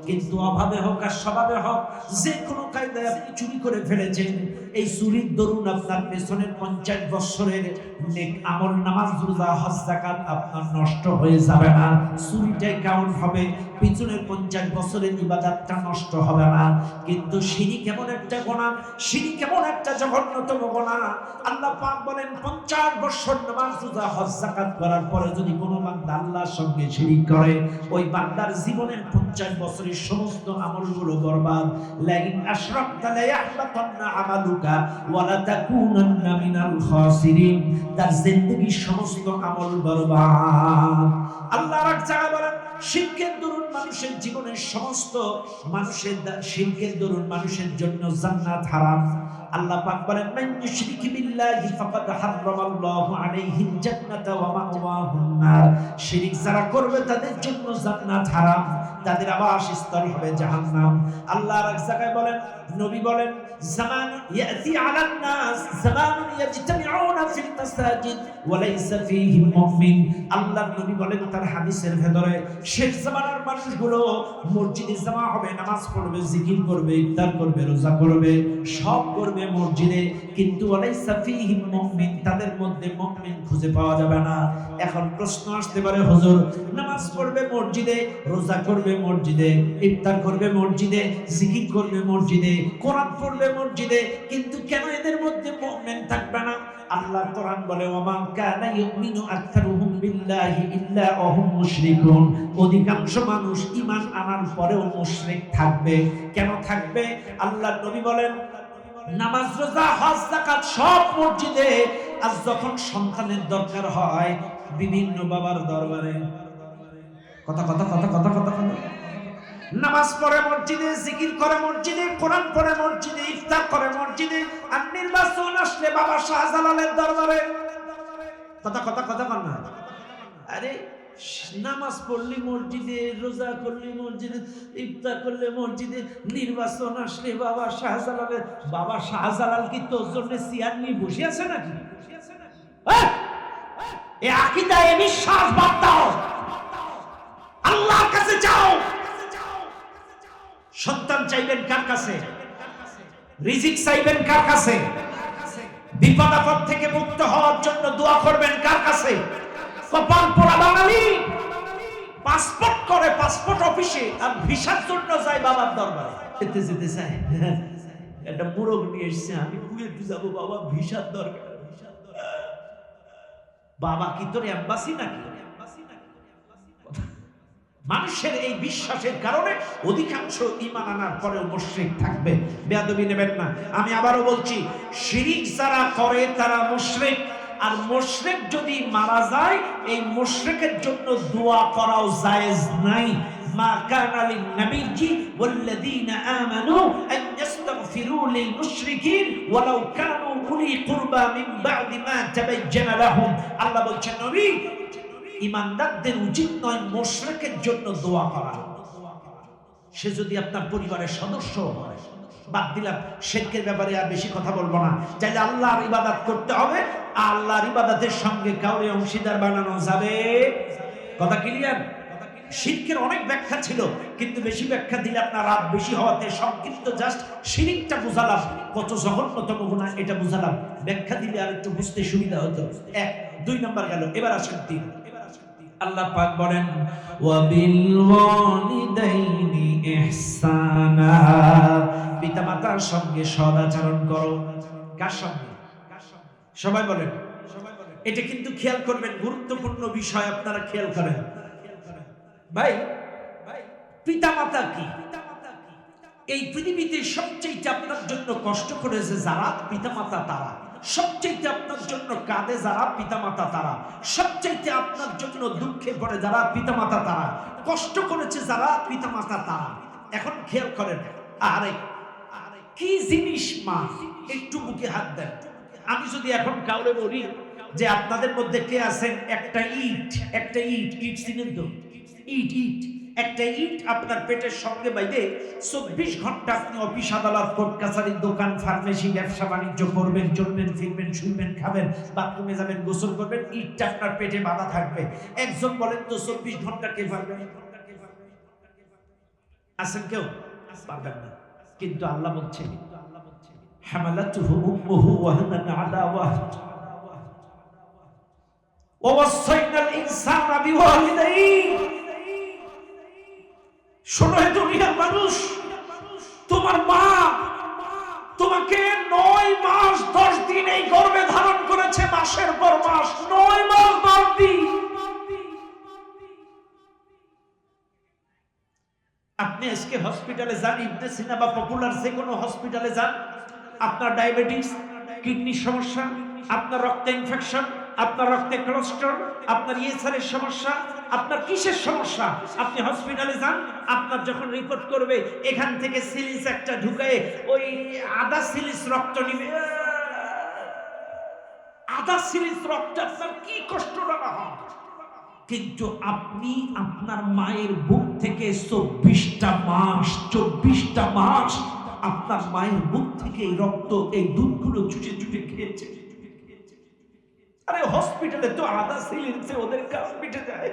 কিন্তু অভাবে হোক আর স্বভাবে হোক, যে কোনো কায়দায় আপনি চুরি করে ফেলেছেন, এই চুরির দরুন আপনার পেছনের 50 বছরের নেক আমল, নামাজ, রোজা, হজ, যাকাত আপনার নষ্ট হয়ে যাবে না। চুরিটাই কাউন্ট হবে, পিছনের 50 বছরের ইবাদতটা নষ্ট হবে না। কিন্তু শিরক কেমন একটা গুনাহ, শিরক কেমন একটা জঘন্যতম গুনাহ। আল্লাহ পাক বলেন, 50 বছর নামাজ, রোজা, হজ, যাকাত করার পরে যদি কোনো বান্দা আল্লাহর সঙ্গে শিরক করে, ওই বান্দার জীবনের 50 বছরের সমস্ত আমলগুলো বরবাদ। লাইন আশরাকতা লা ইয়াহবাতান্না আমালুকা ওয়া লা তাকুনান্না মিনাল খাসিরিন। তার জিন্দেগীর সমস্ত আমল বরবাদ। আল্লাহ রাক জায়গা বলেন, শিরকের দরুন মানুষের জীবনের সমস্ত শিরকের দরুন মানুষের জন্য জান্নাত হারাম। আল্লাহ পাক বলেন, মান ইউশরিক বিল্লাহি ফাকাদ হারামাল্লাহু আলাইহিল জান্নাতা ওয়া মাওয়াহুন নার। শিরক যারা করবে তাদের জন্য জান্নাত হারাম, তাদের আবাসস্থল হবে জাহান্নাম। আল্লাহ রাক জায়গায় বলেন, নবী বলেন, জামান ইয়াতি আলান নাস জামানুন ইয়াজতামিউনা ফিল মাসাজিদ ওয়া লাইসা ফীহি মুমিন। আল্লাহর নবী বলেন তার হাদিসের ভেতরে, শেষ জামানার মানুষগুলো মসজিদে জমা হবে, নামাজ পড়বে, জিকির করবে, ইফতার করবে, রোজা করবে, সব করবে মসজিদে, কিন্তু ওয়া লাইসা ফীহি মুমিন, তাদের মধ্যে মুমিন খুঁজে পাওয়া যাবে না। এখন প্রশ্ন আসতে পারে, হুজুর, নামাজ পড়বে মসজিদে, রোজা করবে মসজিদে, ইফতার করবে মসজিদে, জিকির করবে মসজিদে, কোরআন পড়বে মসজিদে, কিন্তু কেন এদের মধ্যে মুমিন থাকবে না? আল্লাহর কোরআন বলে, ওমা কানা ইউমিনু আকতারুহুম বিল্লাহি ইল্লা ওয়া হুম মুশরিকুন। অধিকাংশ মানুষ ঈমান আনার পরেও মুশরিক থাকবে। কেন থাকবে? আল্লাহর নবী বলেন, নামাজ, রোজা, হজ, যাকাত সব মসজিদে, আর যখন সন্তানের দরকার হয় বিভিন্ন বাবার দরবারে, কথা কথা কথা কথা কথা কথা নামাজ পড়ে মসজিদে, জিকির করে মসজিদে, কোরআন পড়ে মসজিদে, ইফতার করে মসজিদে, আর নির্বাচন আসলে বাবা শাহজালালের দরবারে, কথা কথা কথা কর না। আরে নামাজ পড়লি মসজিদে, রোজা করলি মসজিদে, ইফতার করলে মসজিদে, নির্বাচন আসলে বাবা শাহজালাল কি তোর জন্য চেয়ার নিয়ে বসে আছে নাকি? এই আকীদা, এই বিশ্বাস বাদ দাও, আল্লাহর কাছে যাও। সন্তান চাইবেন কার কাছে? রিজিক চাইবেন কার কাছে? বিপদ আপদ থেকে মুক্ত হওয়ার জন্য দোয়া করবেন কার কাছে? কপাল পোড়া বাঙালি পাসপোর্ট করে পাসপোর্ট অফিসে, আর ভিসার জন্য যায় বাবার দরবারে। যেতে যেতে চাই একটা মোরগ নিয়ে এসছে, আমি কুয়েতে যাব বাবা, ভিসার দরকার। বাবা কি তোর এম্বাসি নাকি? মানুষের এই বিশ্বাসের কারণে অধিকাংশ ঈমান আনার পরেও মুশরিক থাকবে। বেয়াদবি নেবেন না, আমি আবারও বলছি, শিরিক যারা করে তারা মুশরিক। আর মুশরিক যদি মারা যায়, এই মুশরিকের জন্য দোয়া করাও জায়েজ নাই। মা কানা লিন নাবিয়্যি ওয়াল্লাযীনা আমানু আন ইস্তাগফিরু লিল মুশরিকিন ওয়ালাউ কানু উলি কুরবা মিন বা'দি মা তাবায়্যানা লাহুম। আল্লাহ বলছেন, নবী, ঈমানদারদের উচিত নয় মুশরিকের জন্য দোয়া করা, সে যদি আপনার পরিবারের সদস্য হয়। বাদ দিলাম, শিরকের ব্যাপারে আর বেশি কথা বলবো না। চাইলে আল্লাহর ইবাদত করতে হবে, আল্লাহর ইবাদতের সঙ্গে কাউরে অংশীদার বানানো যাবে। কথা ক্লিয়ার? শিরকের অনেক ব্যাখ্যা ছিল, কিন্তু বেশি ব্যাখ্যা দিলে আপনার রাত বেশি হওয়াতে সংক্ষিপ্ত জাস্ট শিরকটা বুঝালাম, কত জঘন্যতম গুনাহ এটা বুঝালাম। ব্যাখ্যা দিলে আর একটু বুঝতে সুবিধা হতো। 1 2 নাম্বার গেল, এবার আসেন 3। আল্লাহ পাক বলেন, ওয়া বিল ওয়ালিদাইনি ইহসানা, পিতামাতার সঙ্গে সদাচরণ করো। কার সঙ্গে? সবাই বলেন। এটা কিন্তু খেয়াল করবেন, গুরুত্বপূর্ণ বিষয়, আপনারা খেয়াল করেন। ভাই, পিতামাতা কি? এই পৃথিবীতে সবচেয়ে আপনার জন্য কষ্ট করেছে যারা পিতামাতা, তারা সবচেয়ে আপনার জন্য কাঁদে যারা পিতামাতা, তারা সবচেয়ে আপনার জন্য দুঃখে পড়ে যারা পিতামাতা, তারা কষ্ট করেছে যারা পিতামাতা, তারা। এখন খেয়াল করেন, আরে কি জিনিস মা? একটু বুকে হাত দেন। আমি যদি এখন কাউরে বলি যে আপনাদের মধ্যে কে আছেন, একটা ইট চিনেন তো? ইট একটা ইট আপনার পেটের সঙ্গে বাইরে 24 ঘন্টা আপনি অফিস আদালত কোর্ট কাছারি দোকান ফার্মেসি ব্যবসা বাণিজ্য করবেন, চলবেন, ফিরবেন, শুনবেন, খাবেন, বাথরুমে যাবেন, গোসল করবেন, ইটটা আপনার পেটে বাঁধা থাকবে। একজন বলেন তো 24 ঘন্টা কে পারবে? আছেন কেউ? পারবেন না। কিন্তু আল্লাহ বলছেন, হামালাতুহু উম্মুহু ওয়াহানান আলা ওয়াহন ওয়া ওয়াসাইনাল ইনসানা বিওয়ালিদাইহি। শোনো হে দুনিয়ার মানুষ, তোমার মা তোমাকে 9 মাস 10 দিন এই গর্ভে ধারণ করেছে, মাসের পর মাস, 9 মাস 10 দিন। আপনি আজকে হসপিটালে যান, ইবনে সিনা বা পপুলার যে কোনো হসপিটালে যান, আপনার ডায়াবেটিস, কিডনির সমস্যা, আপনার রক্তে ইনফেকশন, আপনার রক্তে কোলেস্টেরল, আপনার ইএসআরের সমস্যা, আপনার কিসের সমস্যা, আপনি হসপিটালে যান, আপনার যখন রিপোর্ট করবে এখান থেকে সিলিস একটা ঢুকায় ওই আধা সিলিস রক্ত নিবে। আধা সিলিস রক্ত আপনার কি কষ্ট না হয়। কিন্তু আপনি আপনার মায়ের বুক থেকে 24টা মাস আপনার মায়ের বুক থেকে এই রক্ত, এই দুধগুলো চুষে চুষে খেয়েছে। আরে হসপিটালে তো আধা সিলিন্সে ওদের কাজ মিটে যায়,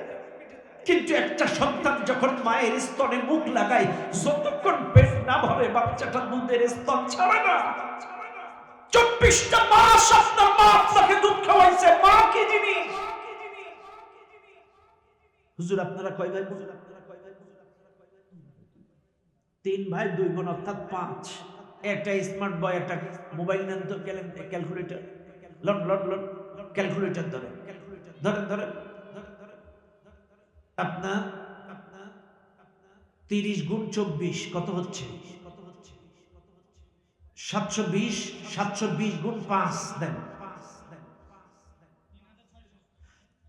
কিন্তু একটা সন্তান যখন মায়ের স্তনে মুখ লাগায়, যতক্ষণ পেট না ভরে বাচ্চাটা দুধের স্তন ছাড়ে না। 24টা মাস আপনার মা আপনাকে দুধ খাওয়াইছে। মা কি জিনিস? হুজুর আপনারা কয় ভাই? 3 ভাই 2 বোন, অর্থাৎ 5। একটা স্মার্ট বয়, একটা মোবাইল নেন তো, ক্যালকুলেটর, লট ক্যালকুলেটর ধরেন। আপনার 30 গুণ 24 কত হচ্ছে? 720 গুণ 5 দেন,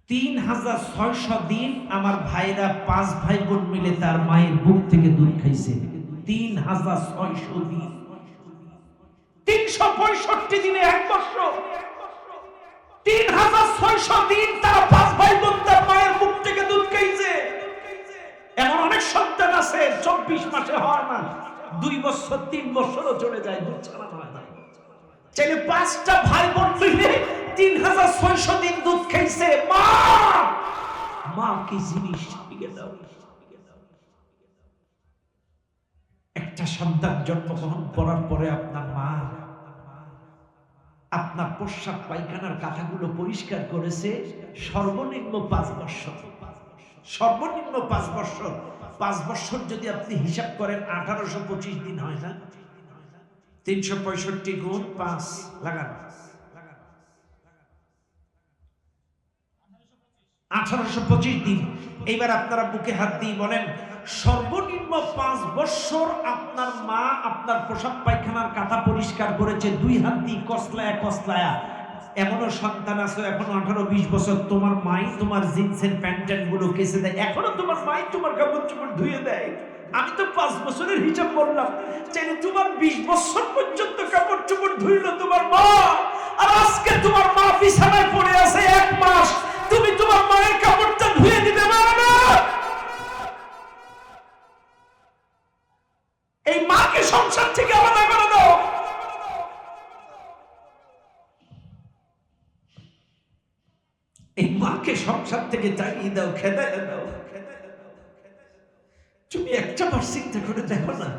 3600 দিন আমার ভাইরা 5 ভাই বোন মিলে তার মায়ের বুক থেকে দুধ খাইছে। 3600 দিন, 365 দিনে 1 বছর, 3600 দিন তারা 5 ভাই বোন তার মায়ের বুক থেকে দুধ সন্তান আছে 24 মাসে হয় না, 2 বছর 3 বছরও চলে যায়, দুধ ছাড়া হয় না। চাইলে 5টা ভাই বোন মিলে 3600 দিন দুধ খাইছে। মা, মা কি জিনিস শিখে দাও। একটা সন্তান জন্মগ্রহণ করার পরে আপনার মা আপনার প্রস্রাব পায়খানার কাঁথাগুলো পরিষ্কার করেছে সর্বনিম্ন 5 বছর। সর্বনিম্ন 5 বছর। 5 বছর যদি আপনি হিসাব করেন 1825 দিন হয় না? 365 গুণ 5 লাগান, 1825 দিন। এইবার আপনারা বুকে হাত দিয়ে বলেন, সর্বনিম্ন 5 বছর আপনার মা আপনার প্রসাব পায়খানার কাঁথা পরিষ্কার করেছে 2 হাত দিয়ে কসলায়া কসলায়া। এমনও সন্তান আছে এখনো 18-20 বছর, তোমার মাই তোমার জিন্সের প্যান্ট গুলো কেসে দেয়, এখনো তোমার মাই তোমার কাপড় চোপড় ধুয়ে দেয়। আমি তো 5 বছরের হিসাব বললাম, চাইলে তোমার 20 বছর পর্যন্ত কাপড় চোপড় ধুইলো তোমার মা। আর আজকে তোমার মা বিছানায় পড়ে আছে 1 মাস, তুমি তোমার মায়ের কাপড়টা ধুয়ে দিতে পারো না? এই মাকে সংসার থেকে আলাদা করে দাও। এই মাকে সংসার থেকে তাড়িয়ে দাও, খেদায় দাও। তুমি একটা বার চিন্তা করে দেখো না,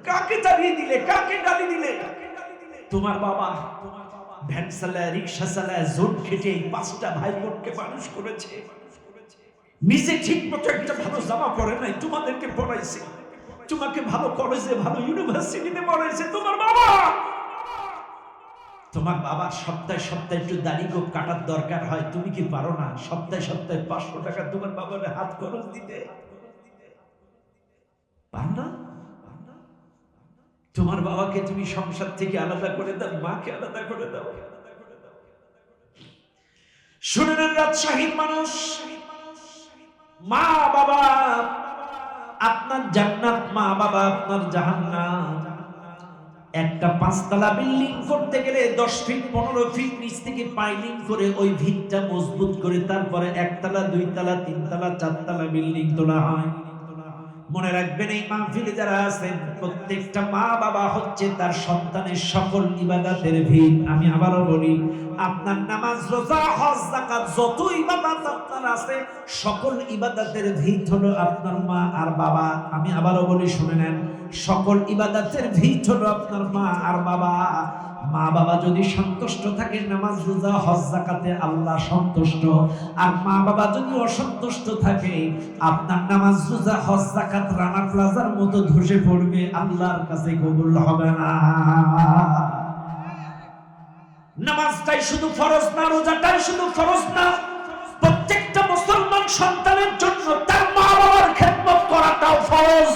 কাকে তাড়িয়ে দিলে, কাকে গালি দিলে? তোমার বাবা ভ্যান চালায়, রিক্সা চালায়, জোট খেটে এই 5টা ভাই বোনকে মানুষ করেছে। নিজে ঠিক মতো একটা ভালো জামা পরে নাই, তোমাদেরকে পড়াইছে। তোমাকে ভালো কলেজে, ভালো ইউনিভার্সিটিতে পড়াইছে তোমার বাবা। তোমার বাবার সপ্তাহে সপ্তাহে একটু দাড়ি গোপ কাটার দরকার হয়, তুমি কি পারো না? সপ্তাহে সপ্তাহে 500 টাকা তোমার বাবার হাত খরচ দিতে পারো না? তোমার বাবাকে তুমি সংসার থেকে আলাদা করে দাও, মাকে আলাদা করে দাও। শুনে নেন রাজশাহীর মানুষ, মা বাবা আপনার জান্নাত, মা বাবা আপনার জাহান্নাম। একটা 5 তলা বিল্ডিং করতে গেলে 10 ফিট 15 ফিট নিচ থেকে পাইলিং করে ওই ভিতটা মজবুত করে তারপরে 1 তলা 2 তলা 3 তলা 4 তলা বিল্ডিং তোলা হয়। মনে রাখবেন, এই মাহফিলে যারা আছেন প্রত্যেকটা মা বাবা হচ্ছে তার সন্তানের সকল ইবাদতের ভিত। আমি আবারও বলি, আপনার নামাজ, রোজা, হজ, যাকাত যত ইবাদত আপনার আছে সকল ইবাদতের ভিত হলো আপনার মা আর বাবা। আমি আবারও বলি, শুনে নেন, সকল ইবাদতের ভিত হলো আপনার মা আর বাবা। মা বাবা যদি সন্তুষ্ট থাকে নামাজ, রোজা, হজ, যাকাতে আল্লাহ সন্তুষ্ট। আর মা বাবা যদি অসন্তুষ্ট থাকে আপনার নামাজ, রোজা, হজ, যাকাত রানা প্লাজার মতো ধসে পড়বে, আল্লাহর কাছে কবুল হবে না। নামাজটাই শুধু ফরজ না, রোজাটাই শুধু ফরজ না, প্রত্যেকটা মুসলমান সন্তানের জন্য তার মা বাবার খেদমত করাটাও ফরজ।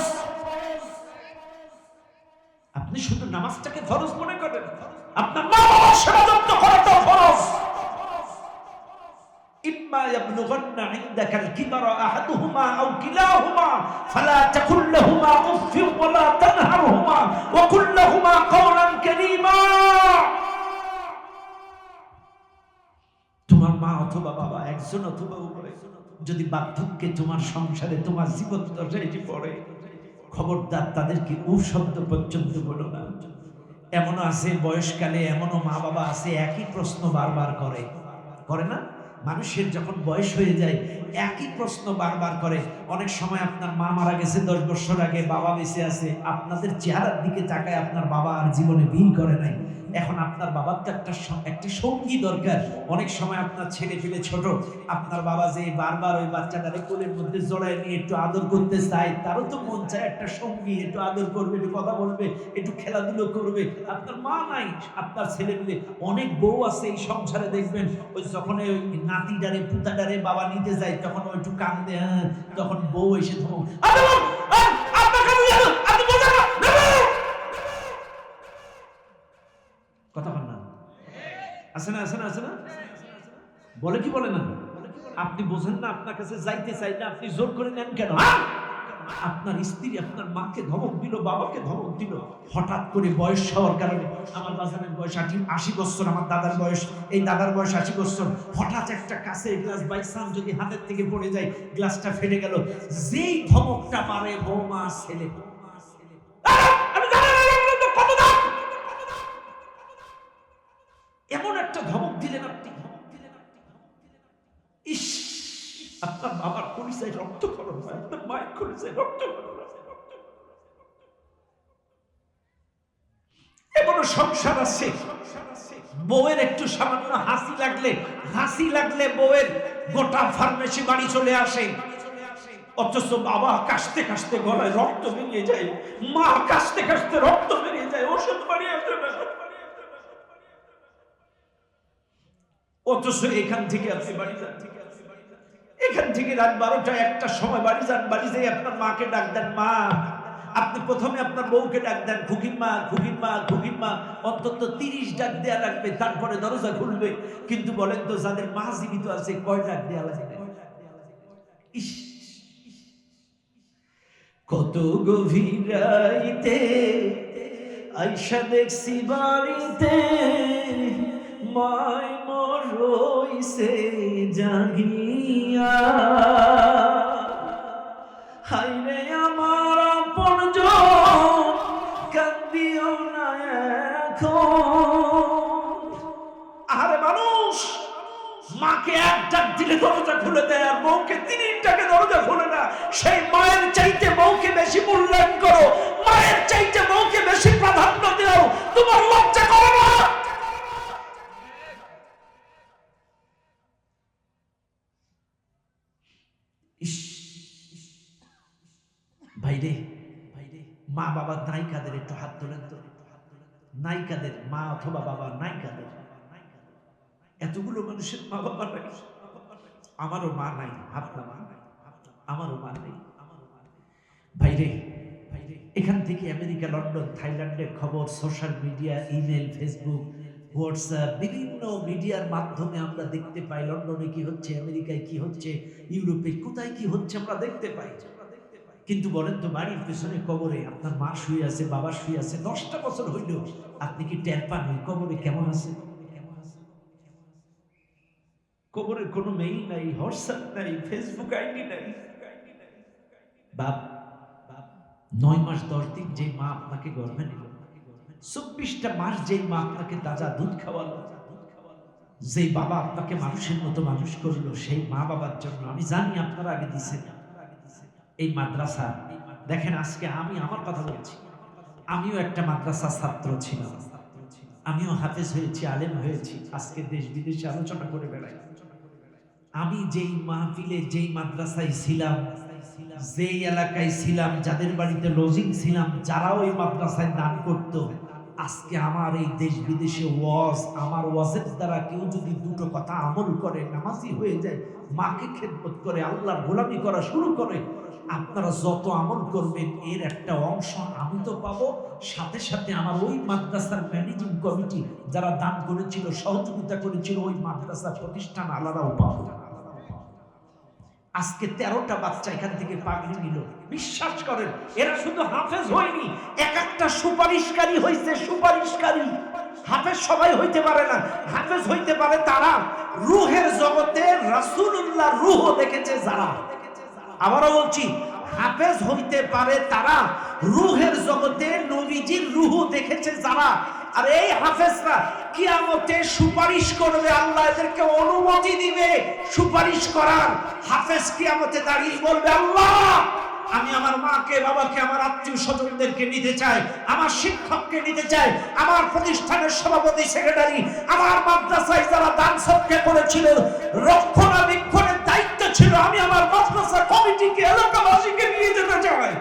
আপনি শুধু নামাজটাকে ফরজ মনে করেন, আপনার মা বাবার সেবা যত্ন করাটাও ফরজ। ইম্মা ইয়াবলুগান্না ইনদাকাল কিবারা আহাদুহুমা আও কিলাহুমা ফালা তাকুল লাহুমা উফফিন ওয়া লা তানহারহুমা ওয়া কুল লাহুমা কাওলান কারীমা। তোমার মা অথবা বাবা, একজন অথবা উভয়, যদি বার্ধক্যে তোমার সংসারে তোমার জীবন দশায় পড়ে, খবরদার তাদেরকে উফ শব্দ পর্যন্ত বলো না। এমনও আছে বয়সকালে, এমনও মা বাবা আছে একই প্রশ্ন বারবার করে না? মানুষের যখন বয়স হয়ে যায় একই প্রশ্ন বারবার করে। অনেক সময় আপনার মা মারা গেছে 10 বছর আগে, বাবা বেঁচে আছে, আপনাদের চেহারার দিকে তাকায় আপনার বাবা আর জীবনে বিয়ে করে নাই। এখন আপনার বাবার তো একটা সঙ্গী দরকার। অনেক সময় আপনার ছেলে পেলে ছোট, আপনার বাবা যে বারবার ওই বাচ্চাটারে কোলের মধ্যে জড়ায় নিয়ে একটু আদর করতে চায়, তারও তো মন চায় একটা সঙ্গী, একটু আদর করবে, একটু কথা বলবে, একটু খেলাধুলো করবে। আপনার মা নাই, আপনার ছেলে পেলে অনেক বউ আছে এই সংসারে, দেখবেন ওই যখন ওই নাতিটারে পুতাটারে বাবা নিতে যায় তখন ওই একটু কান্দে, তখন বউ এসে কথা বল না, আছে না, আছে না, আছে না, বলে কি বলে না? আপনি বোঝেন না, আপনার কাছে যাইতে চাই না, আপনি জোর করে নেন কেন? আপনার স্ত্রী আপনার মাকে ধমক দিল, বাবাকে ধমক দিল, হঠাৎ করে বয়স হওয়ার কারণে, আমার বাজারের বয়স 80 বছর, আমার দাদার বয়স, এই দাদার বয়স 80 বছর, হঠাৎ একটা কাঁচের গ্লাস বাইসান যদি হাতের থেকে পড়ে যায়, গ্লাসটা ফেটে গেল, যেই ধমকটা মারে বৌমা ছেলে, এমন একটা ধমক দিলেন আপনি, ইস, আপনার বাবার পরিচয় রক্তক্ষরণ হয়, আপনার মায়ের পরিচয় রক্তক্ষরণ হয়। এমন সংসার আছে, বউয়ের একটু সামান্য হাসি লাগলে বউয়ের গোটা ফার্মেসি বাড়ি চলে আসে, অথচ বাবা কাশতে কাশতে গলায় রক্ত বেরিয়ে যায়, মা কাশতে কাশতে রক্ত বেরিয়ে যায়, ওষুধ বাড়ি আসে না, অথচ এখান থেকে আপনি বাড়ি যান, এখান থেকে রাত 12টা 1টার সময় বাড়ি যান, বাড়ি যেয়ে আপনার মাকে ডাক দেন, মা, আপনি প্রথমে আপনার বউকে ডাক দেন, খুকির মা, খুকির মা, খুকির মা, অন্তত 30 ডাক দেয়া লাগবে, তারপরে দরজা খুলবে। কিন্তু বলেন তো, যাদের মা জীবিত আছে, কয় ডাক দেয়া লাগবে? ইস, কত গভীর রাইতে আইসা দেখছি বাড়িতে, মাই মোর রইছে জাগিয়া, হাইরে আমার আপনজন কান্দিও না এখন। আরে মানুষ, মাকে এক ডাক দিলে দরজা খুলে দেয়, আর বউকে 3 ডাকে দরজা খুলে না। সেই মায়ের চাইতে বউকে বেশি মূল্যায়ন করো, মায়ের চাইতে বউকে বেশি প্রাধান্য দাও, তোমার লজ্জা করে না? ভাইরে, মা বাবা নাই কাদের, একটু হাত তোলেন তো, নাই কাদের, মা অথবা বাবা নাই কাদের? এতগুলো মানুষের মা বাবা নাই, আমারও মা নাই, হাত নামা, আমারও মা নেই। ভাইরে, এখান থেকে আমেরিকা, লন্ডন, থাইল্যান্ডের খবর, social media, email, Facebook, WhatsApp, বিভিন্ন মিডিয়ার মাধ্যমে আমরা দেখতে পাই লন্ডনে কি হচ্ছে, আমেরিকায় কি হচ্ছে, ইউরোপে কোথায় কি হচ্ছে আমরা দেখতে পাই। কিন্তু বলেন তো, বাড়ির পেছনে কবরে আপনার মা শুয়ে আছে, বাবা শুয়ে আছে, 10টা বছর হইল, আপনি কি টের পান ওই কবরে কেমন আছে? কবরের কোনো মেইল নাই, হোয়াটসঅ্যাপ নাই, ফেসবুক আইডি নাই। বাপ 9 মাস 10 দিন যে মা আপনাকে গর্ভে নিল, 24টা মাস যে মা আপনাকে তাজা দুধ খাওয়ালো, যে বাবা আপনাকে মানুষের মতো মানুষ করলো, সেই মা বাবার জন্য আমি জানি আপনারা আগে দিছেন এই মাদ্রাসা। দেখেন, আজকে আমি আমার কথা বলছি, আমিও একটা মাদ্রাসা ছাত্র ছিলাম, আমিও হাফেজ হয়েছি, আলেম হয়েছি, আজকে দেশ বিদেশে আলোচনা করে বেড়াই। আমি যেই মাহফিলে, যেই মাদ্রাসায় ছিলাম, যেই এলাকায় ছিলাম, যাদের বাড়িতে লজিং ছিলাম, যারা ওই মাদ্রাসায় দান করত, আজকে আমার এই দেশ বিদেশে ওয়াজ, আমার ওয়াজের দ্বারা কেউ যদি 2টো কথা আমল করে, নামাজি হয়ে যায়, মাকে খেদমত করে, আল্লাহর গোলামি করা শুরু করে, আপনারা যত আমল করবেন এর একটা অংশ আমি তো পাবো, সাথে সাথে আমার ওই মাদ্রাসার ম্যানেজিং কমিটি যারা দান করেছিল, সহযোগিতা করেছিল, ওই মাদ্রাসা প্রতিষ্ঠান আলাদাও পাবো। আজকে 13টা বাচ্চা এখান থেকে পাগড়ি নিল। বিশ্বাস করেন, এরা শুধু হাফেজ হয়নি, এক একটা সুপারিশকারী হয়েছে, সুপারিশকারী। হাফেজ সবাই হইতে পারে না, হাফেজ হইতে পারে তারা রূহের জগতে রাসূলুল্লাহ রূহ দেখেছে যারা। আবারও বলছি, হাফেজ হইতে পারে তারা রূহের জগতে নবীজির রূহ দেখেছে যারা। আর এই হাফেজরা কিয়ামতে সুপারিশ করবে, আল্লাহ এদেরকে অনুমতি দিবে সুপারিশ করার। হাফেজ কিয়ামতে দাঁড়িয়ে বলবে, আল্লাহ আমি আমার মাকে, বাবাকে, আমার আত্মীয় স্বজনদেরকে নিতে চাই, আমার শিক্ষককে নিতে চাই, আমার প্রতিষ্ঠানের সভাপতি, সেক্রেটারি, আমার মাদ্রাসায় যারা দান সদকা করেছিল, রক্ষণাবেক্ষণের দায়িত্ব ছিল, আমি আমার মাদ্রাসা কমিটিকে, এলাকাবাসীকে নিয়ে যেতে চাই।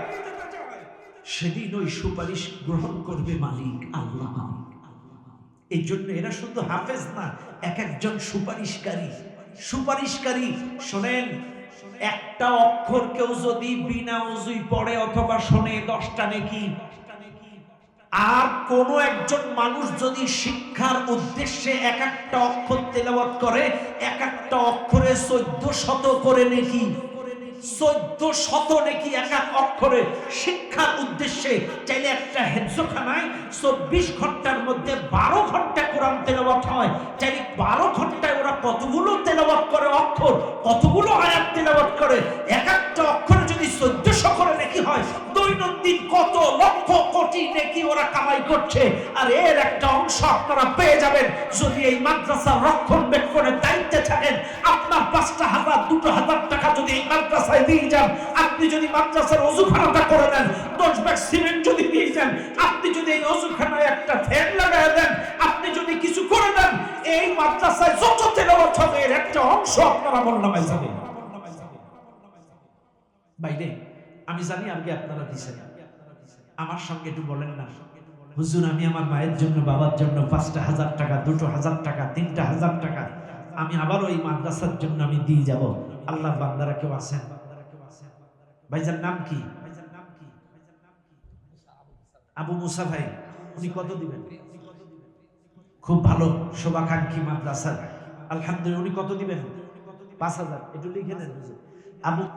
সেদিন ওই সুপারিশ গ্রহণ করবে মালিক আল্লাহ। এই জন্য এরা শুধু হাফেজ না, এক একজন সুপারিশকারী। সুপারিশকারী শোনেন, একটা অক্ষর কেউ যদি বিনা উযুই পড়ে অথবা শোনে 10টা নেকি। আর কোন একজন মানুষ যদি শিক্ষার উদ্দেশ্যে এক একটা অক্ষর তেলাওয়াত করে, এক একটা অক্ষরে 1400 করে নেকি, 1400 নেকি এক এক অক্ষর করে শিক্ষার উদ্দেশ্যে চাইলে একটা হেফজখানায় 24 ঘন্টার মধ্যে 12 ঘন্টা কোরআন তেলাওয়াত হয়। চাইলে 12 ঘন্টায় ওরা কতগুলো তেলাওয়াত করে অক্ষর, কতগুলো আয়াত তেলাওয়াত করে, এক একটা অক্ষরে যদি 1400 করে নেকি হয়, দৈনন্দিন কত লক্ষ কোটি নেকি ওরা কামাই করছে। আর এর একটা অংশ আপনারা পেয়ে যাবেন যদি এই মাদ্রাসার রক্ষণাবেক্ষণের দায়িত্বে থাকেন। আপনার 5,000 2,000 টাকা যদি এই মাদ্রাসায় দিয়ে যান, আপনি যদি মাদ্রাসার ওযুখানাটা করে দেন, 10 ব্যাগ সিমেন্ট যদি দিয়ে যান, আপনি যদি এই ওযুখানায় একটা ফ্যান লাগায় দেন, আপনি যদি কিছু করে দেন, এই মাদ্রাসায় যত তেলাওয়াত হবে এর একটা অংশ আপনারা আমলনামায় যাবে। বাইরে আমি জানি আগে আপনারা দিছেন, আমার সঙ্গে একটু বলেন না, হুজুর আমি আমার মায়ের জন্য বাবার জন্য 5,000 টাকা 2,000 টাকা 3,000 টাকা আমি আবার ওই মাদ্রাসার জন্য আমি দিয়ে যাব। আল্লাহর বান্দারা কেউ আছেন? ভাইজান নাম কি? আবু মুসা ভাই, উনি কত দিবেন? খুব ভালো শোভাকাঙ্ক্ষী মাদ্রাসার, আলহামদুলিল্লাহ। উনি কত দিবেন? 5,000। একটু লিখে নেন হুজুর। আবু